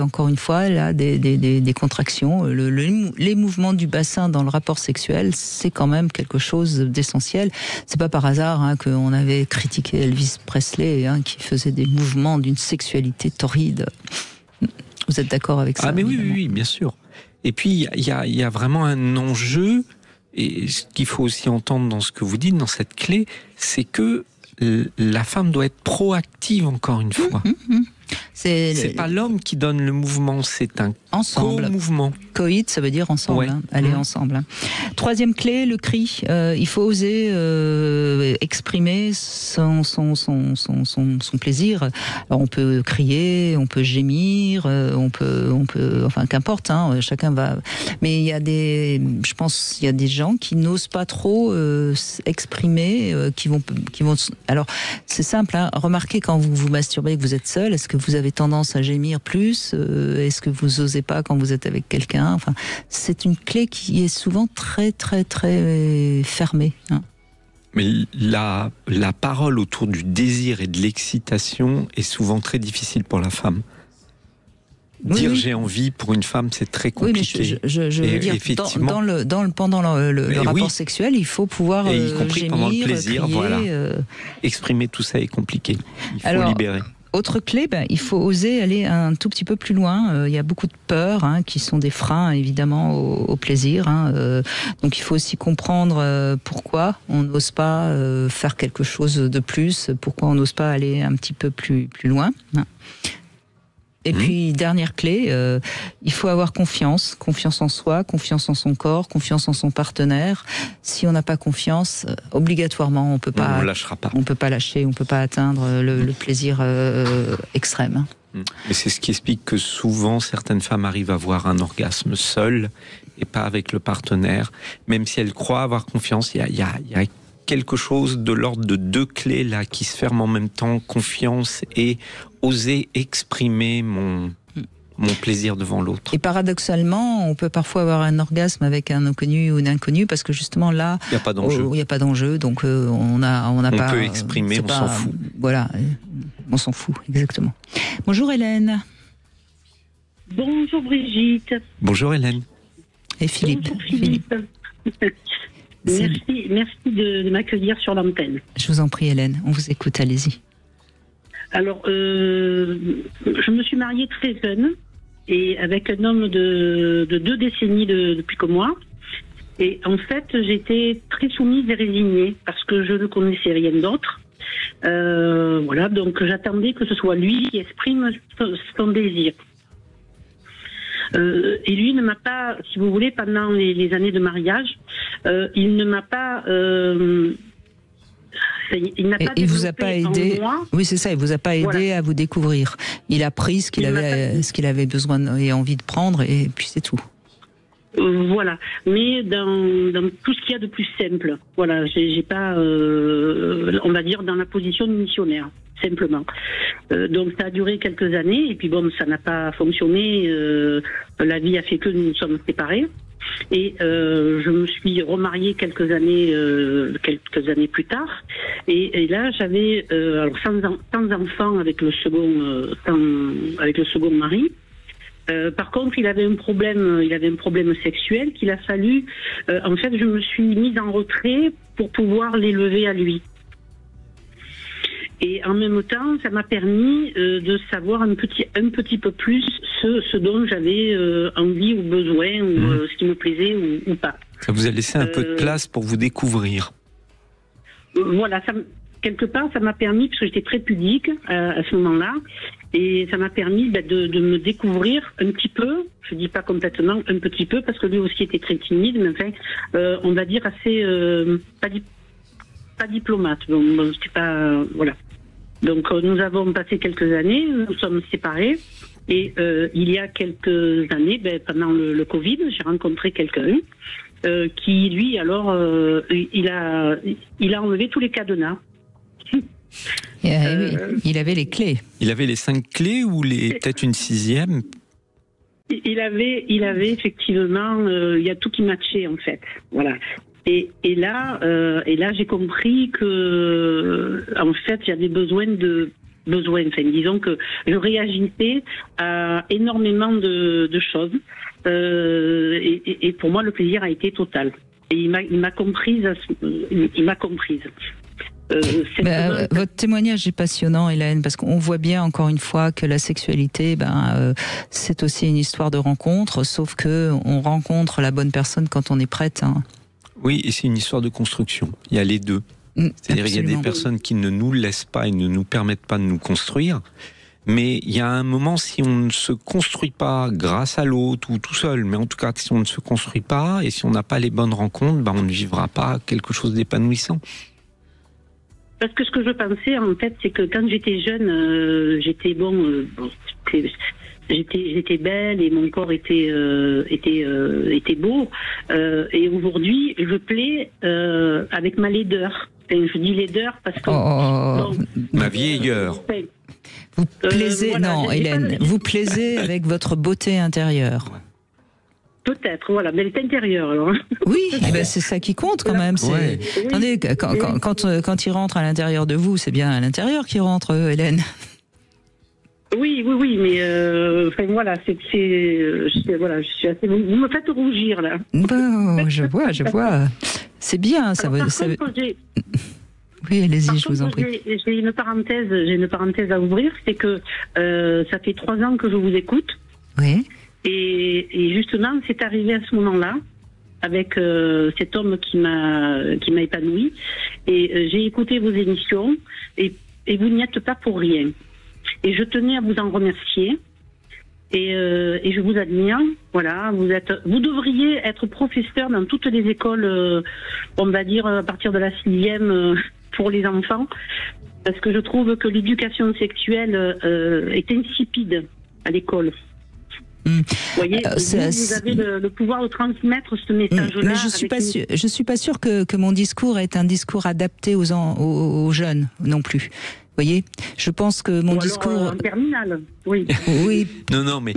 encore une fois là, des contractions. Les mouvements du bassin dans le rapport sexuel, c'est quand même quelque chose d'essentiel. C'est pas par hasard qu'on avait critiqué Elvis Presley qui faisait des mouvements d'une sexualité torride. Vous êtes d'accord avec ça? Ah mais oui, bien sûr. Et puis il y a vraiment un enjeu, et ce qu'il faut aussi entendre dans ce que vous dites, dans cette clé, c'est que la femme doit être proactive encore une fois. C'est pas l'homme qui donne le mouvement, c'est un co-mouvement. Coït, ça veut dire ensemble, aller ensemble. Troisième clé, le cri. Il faut oser exprimer son plaisir. Alors on peut crier, on peut gémir, on peut, enfin qu'importe, chacun va. Mais je pense, il y a des gens qui n'osent pas trop exprimer, qui vont. Alors c'est simple, remarquez quand vous vous masturbez, que vous êtes seul, est-ce que vous avez tendance à gémir plus? Est-ce que vous osez pas quand vous êtes avec quelqu'un? Enfin, c'est une clé qui est souvent très, très, très fermée. Mais la parole autour du désir et de l'excitation est souvent très difficile pour la femme. Dire j'ai envie pour une femme, c'est très compliqué. Oui, mais je veux dire, pendant le rapport sexuel, il faut pouvoir y compris gémir, pendant le plaisir, crier, voilà. Exprimer tout ça est compliqué. Il faut libérer. Autre clé, il faut oser aller un tout petit peu plus loin. Il y a beaucoup de peurs qui sont des freins, évidemment, au plaisir. Donc il faut aussi comprendre pourquoi on n'ose pas faire quelque chose de plus, pourquoi on n'ose pas aller un petit peu plus loin. Et puis, dernière clé, il faut avoir confiance en soi, confiance en son corps, confiance en son partenaire. Si on n'a pas confiance, obligatoirement, on peut pas. On lâchera pas. On peut pas lâcher, on peut pas atteindre le plaisir extrême. Et c'est ce qui explique que souvent certaines femmes arrivent à avoir un orgasme seul et pas avec le partenaire, même si elles croient avoir confiance. Il y a quelque chose de l'ordre de deux clés là qui se ferment en même temps, confiance et oser exprimer mon plaisir devant l'autre. Et paradoxalement, on peut parfois avoir un orgasme avec un inconnu ou une inconnue parce que justement là, il n'y a pas d'enjeu. Il n'y a pas d'enjeu, donc on pas. Peut exprimer, on s'en fout. Voilà, on s'en fout, exactement. Bonjour Hélène. Bonjour Brigitte. Bonjour Hélène. Et Philippe. Bonjour Philippe. Merci de m'accueillir sur l'antenne. Je vous en prie Hélène, on vous écoute, allez-y. Alors, je me suis mariée très jeune et avec un homme de 2 décennies de plus que moi. Et en fait, j'étais très soumise et résignée parce que je ne connaissais rien d'autre. Voilà, donc j'attendais que ce soit lui qui exprime son désir. Et lui ne m'a pas, si vous voulez, pendant les années de mariage, il ne m'a pas... il vous a pas aidé. Oui, c'est ça. Il vous a pas aidé à vous découvrir. Il a pris ce qu'il avait besoin et envie de prendre, et puis c'est tout. Voilà. Mais dans tout ce qu'il y a de plus simple. Voilà. J'ai pas, on va dire, dans la position de missionnaire, simplement. Donc ça a duré quelques années, et puis bon, ça n'a pas fonctionné. La vie a fait que nous nous sommes séparés. Et je me suis remariée quelques années plus tard. Et là, j'avais sans enfant avec le second mari. Par contre, il avait un problème sexuel qu'il a fallu. En fait, je me suis mise en retrait pour pouvoir l'élever à lui. Et en même temps, ça m'a permis de savoir un petit peu plus ce dont j'avais envie ou besoin, ou ce qui me plaisait ou pas. Ça vous a laissé un peu de place pour vous découvrir. Voilà, quelque part, ça m'a permis, parce que j'étais très pudique à ce moment-là, et ça m'a permis de me découvrir un petit peu, je dis pas complètement, un petit peu, parce que lui aussi était très timide, mais enfin, on va dire assez, pas diplomate, bon c'était pas, voilà. Donc nous avons passé quelques années, nous sommes séparés, et il y a quelques années, pendant le Covid, j'ai rencontré quelqu'un, qui lui, alors, il a enlevé tous les cadenas. Oui, il avait les clés. Il avait les 5 clés ou peut-être une 6e? Il avait effectivement, il y a tout qui matchait en fait. Voilà. Et là, j'ai compris que, en fait, il y avait besoin. Enfin, disons que je réagissais à énormément de choses. Et pour moi, le plaisir a été total. Et il m'a comprise. Votre témoignage est passionnant, Hélène, parce qu'on voit bien encore une fois que la sexualité, c'est aussi une histoire de rencontre, sauf que on rencontre la bonne personne quand on est prête. Hein. Oui, et c'est une histoire de construction. Il y a les deux. C'est-à-dire qu'il y a des personnes qui ne nous laissent pas et ne nous permettent pas de nous construire. Mais il y a un moment, si on ne se construit pas grâce à l'autre ou tout seul, mais en tout cas, si on ne se construit pas et si on n'a pas les bonnes rencontres, on ne vivra pas quelque chose d'épanouissant. Parce que ce que je pensais, en fait, c'est que quand j'étais jeune, j'étais belle et mon corps était beau. Et aujourd'hui, je plais avec ma laideur. Enfin, je dis laideur parce que... ma vieilleur. Vous plaisez... voilà, non, Hélène, vous plaisez avec votre beauté intérieure. Peut-être, voilà, mais elle est intérieure alors. Oui, c'est ça qui compte quand même. Ouais. Attendez, quand il rentre à l'intérieur de vous, c'est bien à l'intérieur qu'il rentre, Hélène. Oui, mais voilà, voilà, je suis assez. Vous me faites rougir là. Bon, je vois. C'est bien, ça veut. Oui, allez-y, je vous en prie. J'ai une parenthèse à ouvrir, c'est que ça fait 3 ans que je vous écoute. Oui. Et justement, c'est arrivé à ce moment-là, avec cet homme qui m'a épanouie. Et j'ai écouté vos émissions, et vous n'y êtes pas pour rien. Et je tenais à vous en remercier. Et je vous admire. Voilà, vous devriez être professeur dans toutes les écoles, on va dire à partir de la 6e pour les enfants, parce que je trouve que l'éducation sexuelle est insipide à l'école. Vous voyez, vous avez le pouvoir de transmettre ce message-là. Mais je suis pas sûre que mon discours est un discours adapté aux jeunes non plus. Vous voyez, je pense que mon discours... Alors, en terminale, oui. Oui. Non, mais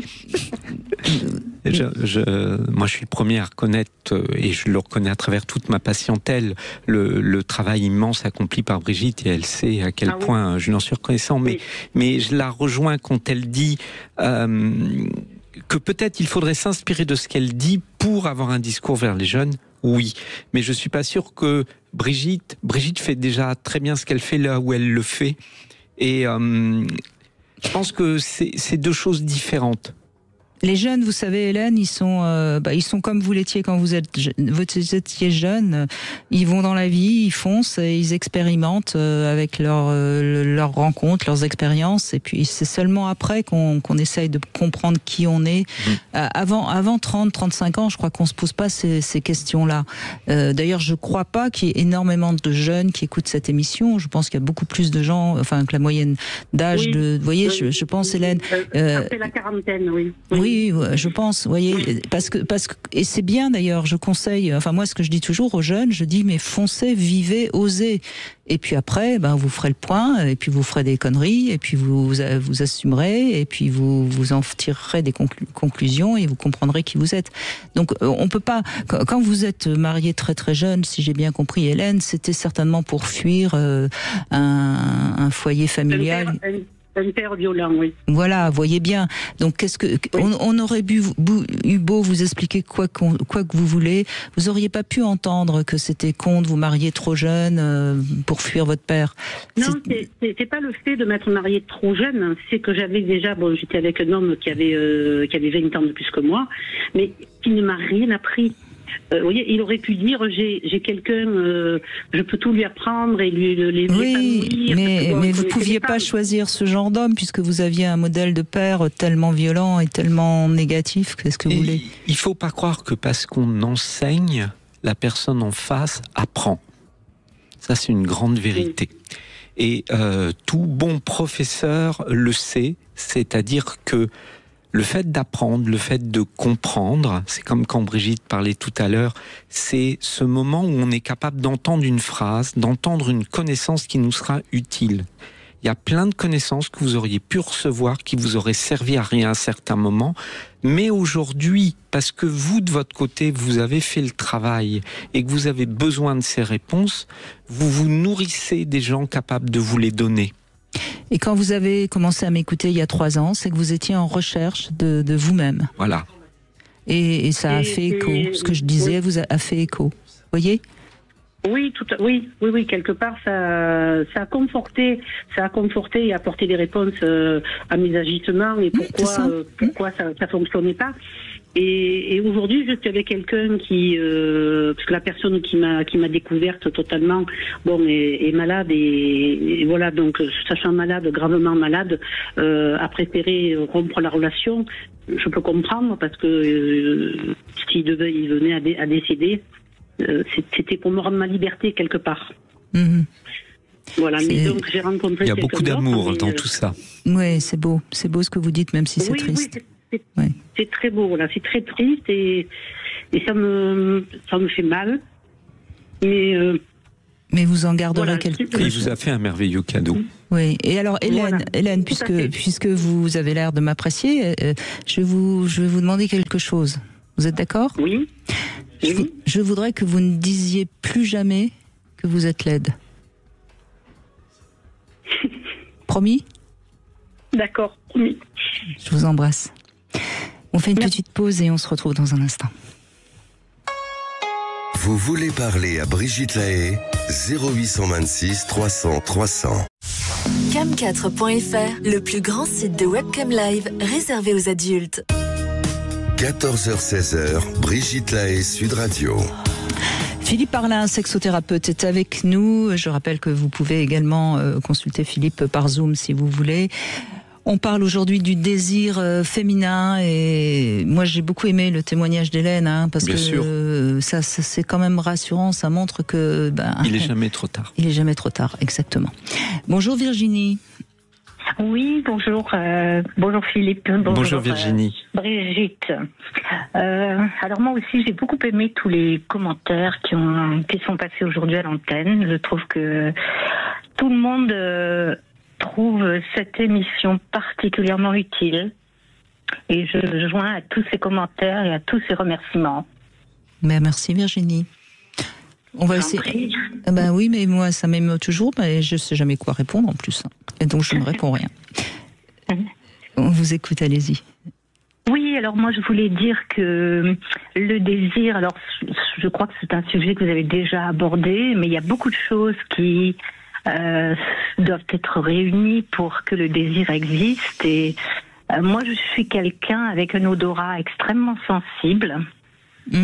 moi je suis le premier à reconnaître, et je le reconnais à travers toute ma patientèle, le travail immense accompli par Brigitte, et elle sait à quel point je n'en suis reconnaissant. Mais je la rejoins quand elle dit que peut-être il faudrait s'inspirer de ce qu'elle dit pour avoir un discours vers les jeunes. Oui, mais je suis pas sûr que Brigitte fait déjà très bien ce qu'elle fait là où elle le fait. Et je pense que c'est 2 choses différentes. Les jeunes, vous savez, Hélène, ils sont comme vous l'étiez quand vous étiez jeune. Ils vont dans la vie, ils foncent, et ils expérimentent avec leurs rencontres, leurs expériences. Et puis c'est seulement après qu'on essaye de comprendre qui on est. Avant 30, 35 ans, je crois qu'on se pose pas ces questions-là. D'ailleurs, je crois pas qu'il y ait énormément de jeunes qui écoutent cette émission. Je pense qu'il y a beaucoup plus de gens, enfin que la moyenne d'âge vous voyez, je pense, Hélène. Après la quarantaine, oui. Oui, je pense, vous voyez, parce que et c'est bien d'ailleurs, je conseille, enfin moi ce que je dis toujours aux jeunes, je dis mais foncez, vivez, osez. Et puis après, vous ferez le point, et puis vous ferez des conneries, et puis vous assumerez, et puis vous en tirerez des conclusions, et vous comprendrez qui vous êtes. Donc on peut pas, quand vous êtes marié très très jeune, si j'ai bien compris, Hélène, c'était certainement pour fuir un foyer familial. Un père violent, oui. Voilà, voyez bien. Donc, on aurait eu beau vous expliquer quoi que vous voulez, vous auriez pas pu entendre que c'était con de vous marier trop jeune pour fuir votre père. Non, c'est pas le fait de m'être mariée trop jeune, c'est que j'avais déjà, j'étais avec un homme qui avait 20 ans de plus que moi, mais qui ne m'a rien appris. Vous voyez, il aurait pu dire j'ai quelqu'un, je peux tout lui apprendre et lui oui, mais vous pouviez pas choisir ce genre d'homme puisque vous aviez un modèle de père tellement violent et tellement négatif. Qu'est-ce que vous voulez? Il faut pas croire que parce qu'on enseigne, la personne en face apprend. Ça, c'est une grande vérité. Et tout bon professeur le sait, c'est-à-dire que Le fait d'apprendre, le fait de comprendre, c'est comme quand Brigitte parlait tout à l'heure, c'est ce moment où on est capable d'entendre une phrase, d'entendre une connaissance qui nous sera utile. Il y a plein de connaissances que vous auriez pu recevoir, qui vous auraient servi à rien à un certain moment, mais aujourd'hui, parce que vous, de votre côté, vous avez fait le travail et que vous avez besoin de ces réponses, vous vous nourrissez des gens capables de vous les donner. Et quand vous avez commencé à m'écouter il y a 3 ans, c'est que vous étiez en recherche de vous-même. Voilà. Et ça a fait écho. Ce que je disais vous a fait écho. Vous voyez ? Oui, oui, quelque part, ça a conforté et apporté des réponses à mes agissements et pourquoi ça fonctionnait pas. Et aujourd'hui, je suis avec quelqu'un qui, parce que la personne qui m'a découverte totalement, est malade et voilà, donc sachant malade, gravement malade, a préféré rompre la relation. Je peux comprendre parce que s'il venait à décéder. C'était pour me rendre ma liberté quelque part. Mmh. Voilà, mais donc j'ai rencontré. Il y a beaucoup d'amour dans tout ça. Oui, c'est beau ce que vous dites, même si c'est triste. Oui, c'est très beau, là, c'est très triste et ça me fait mal. Mais vous en garderez quelque chose. Et il vous a fait un merveilleux cadeau. Oui. Et alors, Hélène, puisque vous avez l'air de m'apprécier, je vais vous demander quelque chose. Vous êtes d'accord ? Oui. Je voudrais que vous ne disiez plus jamais que vous êtes laide. Promis ? D'accord, promis. Je vous embrasse. On fait une petite pause et on se retrouve dans un instant. Vous voulez parler à Brigitte Lahaie ? 0826 300 300. Cam4.fr, le plus grand site de webcam live réservé aux adultes. 14h-16h, Brigitte Lahaie, Sud Radio. Philippe Parlin, sexothérapeute, est avec nous. Je rappelle que vous pouvez également consulter Philippe par Zoom si vous voulez. On parle aujourd'hui du désir féminin et moi j'ai beaucoup aimé le témoignage d'Hélène parce que ça c'est quand même rassurant, ça montre que il est jamais trop tard. Il est jamais trop tard, exactement. Bonjour Virginie. Oui, bonjour. Bonjour Philippe. Bonjour Virginie. Brigitte. Alors moi aussi, j'ai beaucoup aimé tous les commentaires qui sont passés aujourd'hui à l'antenne. Je trouve que tout le monde trouve cette émission particulièrement utile. Et je joins à tous ces commentaires et à tous ces remerciements. Mais merci Virginie. On va essayer. Oui, mais moi ça m'émeut toujours, mais je sais jamais quoi répondre en plus. Et donc je ne réponds rien. On vous écoute, allez-y. Oui, alors moi je voulais dire que le désir, alors je crois que c'est un sujet que vous avez déjà abordé, mais il y a beaucoup de choses qui doivent être réunies pour que le désir existe. Et moi je suis quelqu'un avec un odorat extrêmement sensible.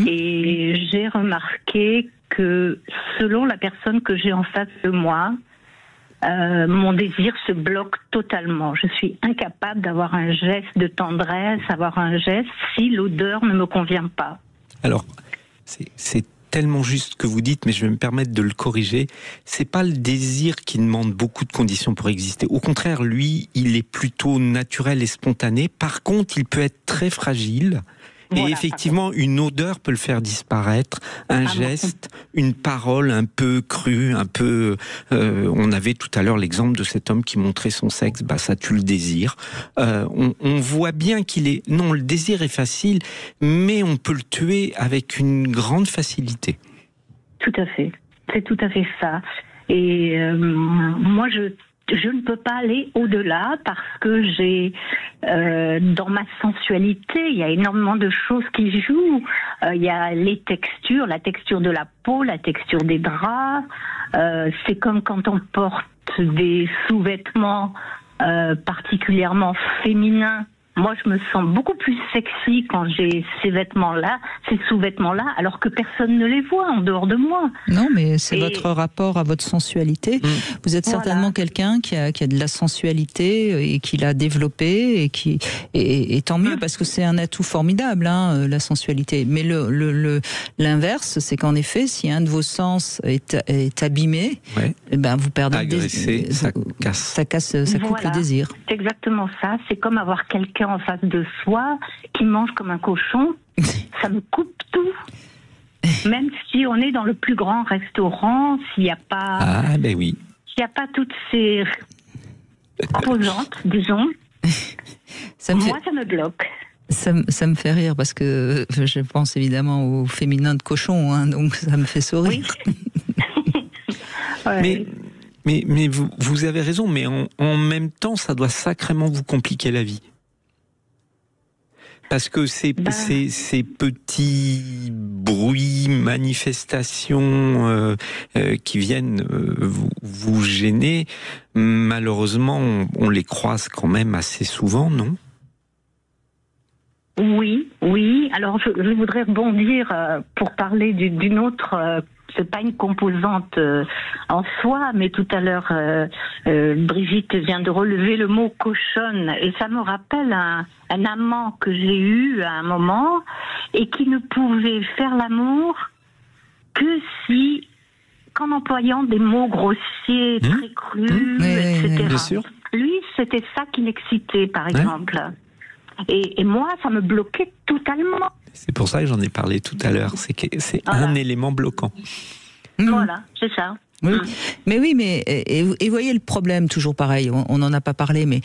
Et j'ai remarqué que selon la personne que j'ai en face de moi, mon désir se bloque totalement. Je suis incapable d'avoir un geste de tendresse, avoir un geste si l'odeur ne me convient pas. Alors, c'est tellement juste ce que vous dites, mais je vais me permettre de le corriger. C'est pas le désir qui demande beaucoup de conditions pour exister. Au contraire, lui, il est plutôt naturel et spontané. Par contre, il peut être très fragile. Et effectivement, une odeur peut le faire disparaître, un geste, une parole un peu crue, un peu... on avait tout à l'heure l'exemple de cet homme qui montrait son sexe, ça tue le désir. On voit bien qu'il est... Non, le désir est facile, mais on peut le tuer avec une grande facilité. Tout à fait. C'est tout à fait ça. Et moi, je ne peux pas aller au-delà parce que j'ai, dans ma sensualité, il y a énormément de choses qui jouent. Il y a les textures, la texture de la peau, la texture des draps. C'est comme quand on porte des sous-vêtements particulièrement féminins. Moi, je me sens beaucoup plus sexy quand j'ai ces vêtements-là, ces sous-vêtements-là, alors que personne ne les voit en dehors de moi. Non, mais c'est votre rapport à votre sensualité. Vous êtes certainement quelqu'un qui a de la sensualité et qui l'a développée et tant mieux parce que c'est un atout formidable, la sensualité. Mais l'inverse, c'est qu'en effet, si un de vos sens est abîmé, vous perdez agressé, ça coupe le désir. C'est exactement ça. C'est comme avoir quelqu'un quelqu'un en face de soi qui mange comme un cochon, ça me coupe tout. Même si on est dans le plus grand restaurant, s'il n'y a pas... Ah, ben oui. S'il n'y a pas toutes ces composantes, disons, ça me bloque. Ça me fait rire parce que je pense évidemment au féminin de cochon, hein, donc ça me fait sourire. Oui. Ouais. Mais vous avez raison, mais en même temps, ça doit sacrément vous compliquer la vie. Parce que ces petits bruits, manifestations qui viennent vous gêner, malheureusement, on les croise quand même assez souvent, non ? Oui. Alors, je voudrais rebondir pour parler d'une autre... c'est pas une composante en soi, mais tout à l'heure, Brigitte vient de relever le mot cochonne, et ça me rappelle un amant que j'ai eu à un moment, et qui ne pouvait faire l'amour que si, qu'en employant des mots grossiers, très crus, etc. Bien sûr. Lui, c'était ça qui l'excitait, par exemple. Et moi, ça me bloquait totalement. C'est pour ça que j'en ai parlé tout à l'heure. C'est un élément bloquant. Voilà, c'est ça. Oui. Mais oui, et voyez le problème, toujours pareil, on n'en a pas parlé, mais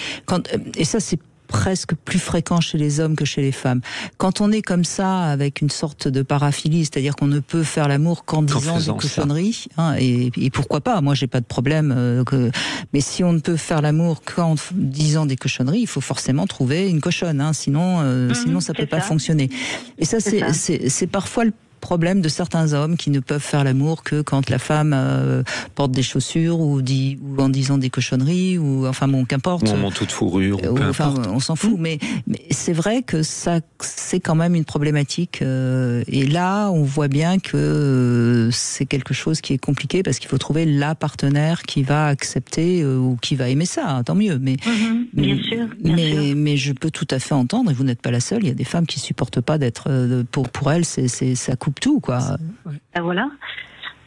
et ça c'est presque plus fréquent chez les hommes que chez les femmes. Quand on est comme ça, avec une sorte de paraphilie, c'est-à-dire qu'on ne peut faire l'amour qu'en disant des cochonneries, hein, et pourquoi pas, moi j'ai pas de problème, mais si on ne peut faire l'amour qu'en disant des cochonneries, il faut forcément trouver une cochonne, hein, sinon ça peut pas fonctionner. Et ça c'est parfois le problème de certains hommes qui ne peuvent faire l'amour que quand la femme porte des chaussures ou en disant des cochonneries ou enfin bon qu'importe. Ou en manteau de fourrure ou peu importe. On s'en fout, mais c'est vrai que ça c'est quand même une problématique et là on voit bien que c'est quelque chose qui est compliqué parce qu'il faut trouver la partenaire qui va accepter ou qui va aimer ça, hein, tant mieux. Mais bien sûr. Mais je peux tout à fait entendre et vous n'êtes pas la seule. Il y a des femmes qui supportent pas d'être pour elles ça coupe tout, quoi. Ben voilà.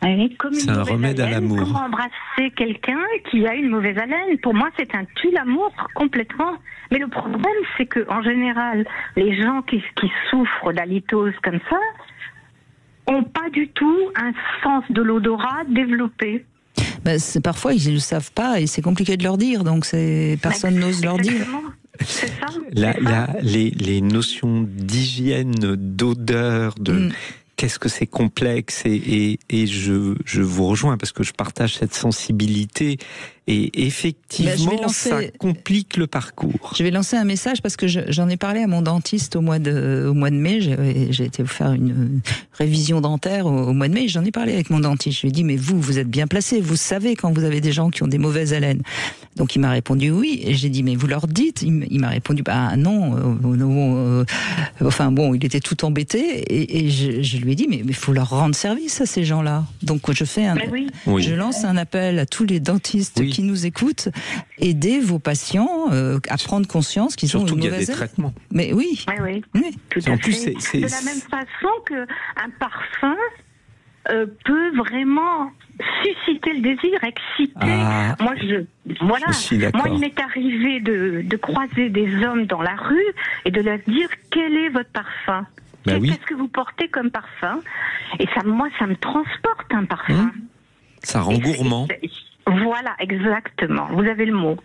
C'est un remède à l'amour. Comment embrasser quelqu'un qui a une mauvaise haleine? Pour moi, c'est un tue-l'amour complètement. Mais le problème, c'est que en général, les gens qui souffrent d'halitose comme ça ont pas du tout un sens de l'odorat développé. Ben, parfois, ils ne le savent pas et c'est compliqué de leur dire, donc personne n'ose leur dire. C'est ça. Les notions d'hygiène, d'odeur, qu'est-ce que c'est complexe et je vous rejoins parce que je partage cette sensibilité et effectivement ça complique le parcours. Je vais lancer un message parce que j'en ai parlé à mon dentiste au mois de mai. J'ai été faire une révision dentaire au mois de mai. J'en ai parlé avec mon dentiste. Je lui ai dit mais vous êtes bien placé. Vous savez quand vous avez des gens qui ont des mauvaises haleines. Donc il m'a répondu oui. Et j'ai dit mais vous leur dites. Il m'a répondu bah non. Enfin bon, il était tout embêté et je lui ai dit mais il faut leur rendre service à ces gens-là. Donc je fais je lance un appel à tous les dentistes qui nous écoutent, aidez vos patients à prendre conscience qu'ils ont une mauvaise haleine. Surtout qu'il y a des traitements. Mais oui. Tout à fait. C'est de la même façon qu'un parfum peut vraiment susciter le désir, exciter. Moi, il m'est arrivé de croiser des hommes dans la rue et de leur dire quel est votre parfum. Qu'est-ce que vous portez comme parfum? Et ça me transporte un parfum. Ça rend gourmand. Voilà, exactement. Vous avez le mot.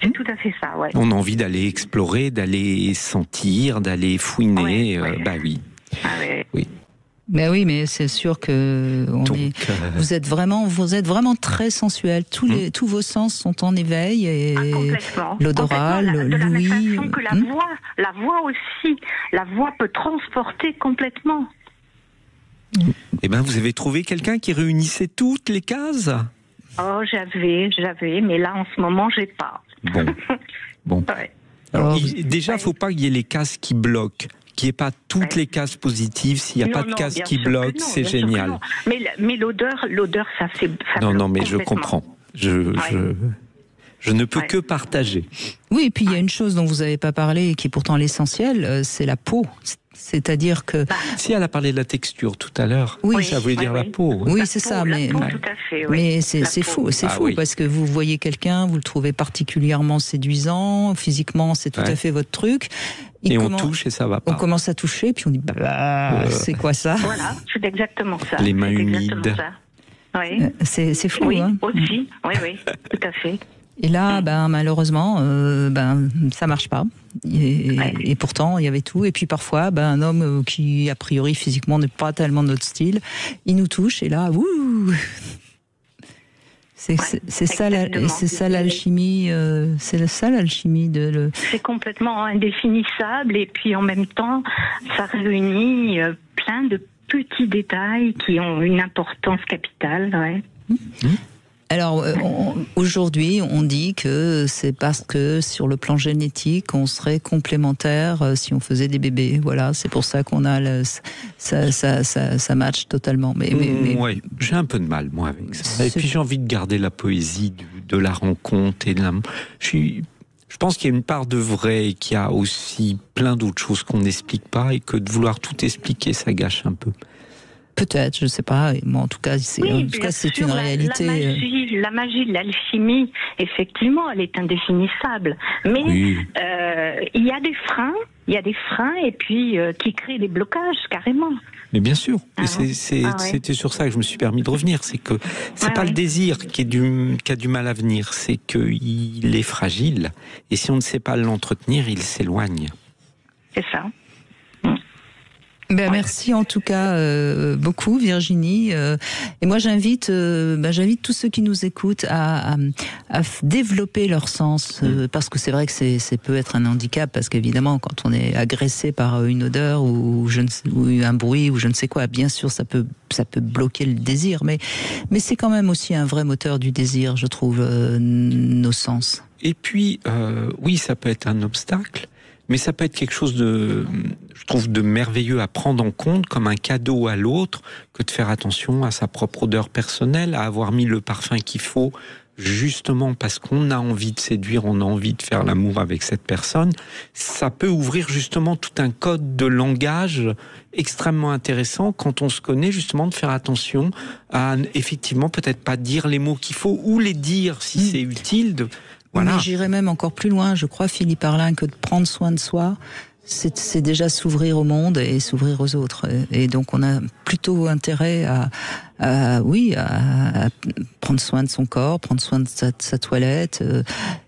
C'est tout à fait ça, ouais. On a envie d'aller explorer, d'aller sentir, d'aller fouiner. Oui. Ben oui, mais c'est sûr que vous êtes vraiment très sensuel. Tous vos sens sont en éveil et l'odorat, l'ouïe. De la même façon que la voix aussi. La voix peut transporter complètement. Eh ben, vous avez trouvé quelqu'un qui réunissait toutes les cases? Oh, j'avais, mais là en ce moment j'ai pas. Bon. Alors, déjà, faut pas qu'il y ait les cases qui bloquent. Qu'il n'y ait pas toutes les cases positives. S'il n'y a pas de cases qui bloquent, c'est génial. Mais l'odeur, ça fait. Non, mais je comprends. Je Je ne peux que partager. Oui, et puis il y a une chose dont vous n'avez pas parlé et qui est pourtant l'essentiel, c'est la peau. C'est-à-dire que... Si elle a parlé de la texture tout à l'heure, ça voulait dire la peau. Oui, c'est ça, mais c'est faux, parce que vous voyez quelqu'un, vous le trouvez particulièrement séduisant, physiquement c'est tout à fait votre truc. On touche et ça va pas. On commence à toucher, puis on dit c'est quoi ça? Voilà, c'est exactement ça. Les mains humides. Oui. C'est fou, oui, hein. aussi, oui, tout à fait. Et là, malheureusement, ça marche pas. Et pourtant, il y avait tout. Et puis parfois, un homme qui, a priori, physiquement, n'est pas tellement notre style, il nous touche, et là, c'est ça l'alchimie. C'est ça l'alchimie de. C'est complètement indéfinissable, et puis en même temps, ça réunit plein de petits détails qui ont une importance capitale. Alors, aujourd'hui, on dit que c'est parce que sur le plan génétique, on serait complémentaires si on faisait des bébés. Voilà, c'est pour ça qu'on a ça match totalement. Mais... Ouais, j'ai un peu de mal, moi, avec ça. Et puis j'ai envie de garder la poésie de la rencontre et de la... Je pense qu'il y a une part de vrai et qu'il y a aussi plein d'autres choses qu'on n'explique pas, et que de vouloir tout expliquer, ça gâche un peu. Peut-être, je ne sais pas. Moi, en tout cas, c'est une réalité. La magie de l'alchimie, effectivement, elle est indéfinissable. Mais il y a des freins, et puis qui créent des blocages carrément. Mais bien sûr. C'était sur ça que je me suis permis de revenir. C'est que c'est pas le désir qui a du mal à venir, c'est qu'il est fragile. Et si on ne sait pas l'entretenir, il s'éloigne. C'est ça. Merci en tout cas beaucoup, Virginie. Et moi j'invite tous ceux qui nous écoutent à développer leur sens, parce que c'est vrai que c'est peut être un handicap, parce qu'évidemment quand on est agressé par une odeur ou un bruit ou je ne sais quoi, bien sûr ça peut bloquer le désir, mais c'est quand même aussi un vrai moteur du désir, je trouve, nos sens. Et puis oui, ça peut être un obstacle. Mais ça peut être quelque chose je trouve, de merveilleux à prendre en compte, comme un cadeau à l'autre, que de faire attention à sa propre odeur personnelle, à avoir mis le parfum qu'il faut, justement parce qu'on a envie de séduire, on a envie de faire l'amour avec cette personne. Ça peut ouvrir justement tout un code de langage extrêmement intéressant quand on se connaît, justement, de faire attention à, effectivement, peut-être pas dire les mots qu'il faut, ou les dire si c'est utile. Voilà. Mais j'irais même encore plus loin, je crois, Philippe Arlin, que de prendre soin de soi, c'est déjà s'ouvrir au monde et s'ouvrir aux autres. Et donc on a plutôt intérêt à prendre soin de son corps, prendre soin de sa toilette,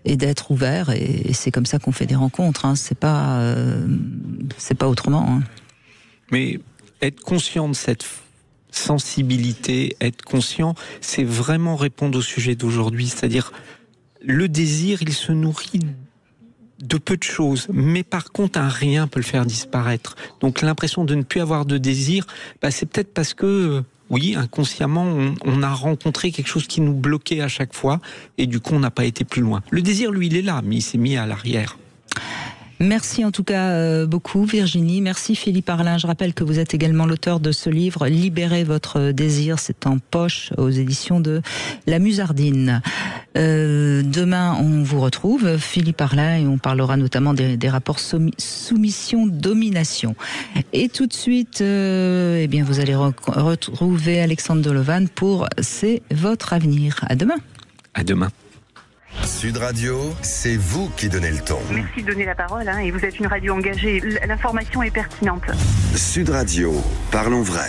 et d'être ouvert. Et c'est comme ça qu'on fait des rencontres. Hein. C'est pas autrement. Hein. Mais être conscient de cette sensibilité, être conscient, c'est vraiment répondre au sujet d'aujourd'hui, c'est-à-dire le désir, il se nourrit de peu de choses, mais par contre un rien peut le faire disparaître. Donc l'impression de ne plus avoir de désir, c'est peut-être parce que oui, inconsciemment on a rencontré quelque chose qui nous bloquait à chaque fois, et du coup on n'a pas été plus loin. Le désir, lui, il est là, mais il s'est mis à l'arrière. Merci en tout cas beaucoup, Virginie. Merci, Philippe Arlin. Je rappelle que vous êtes également l'auteur de ce livre, Libérez votre désir. C'est en poche aux éditions de La Musardine. Demain, on vous retrouve, Philippe Arlin, et on parlera notamment des rapports soumission-domination. Et tout de suite, vous allez retrouver Alexandre Dolovan pour C'est votre avenir. À demain. À demain. Sud Radio, c'est vous qui donnez le ton. Merci de donner la parole, et vous êtes une radio engagée. L'information est pertinente. Sud Radio, parlons vrai.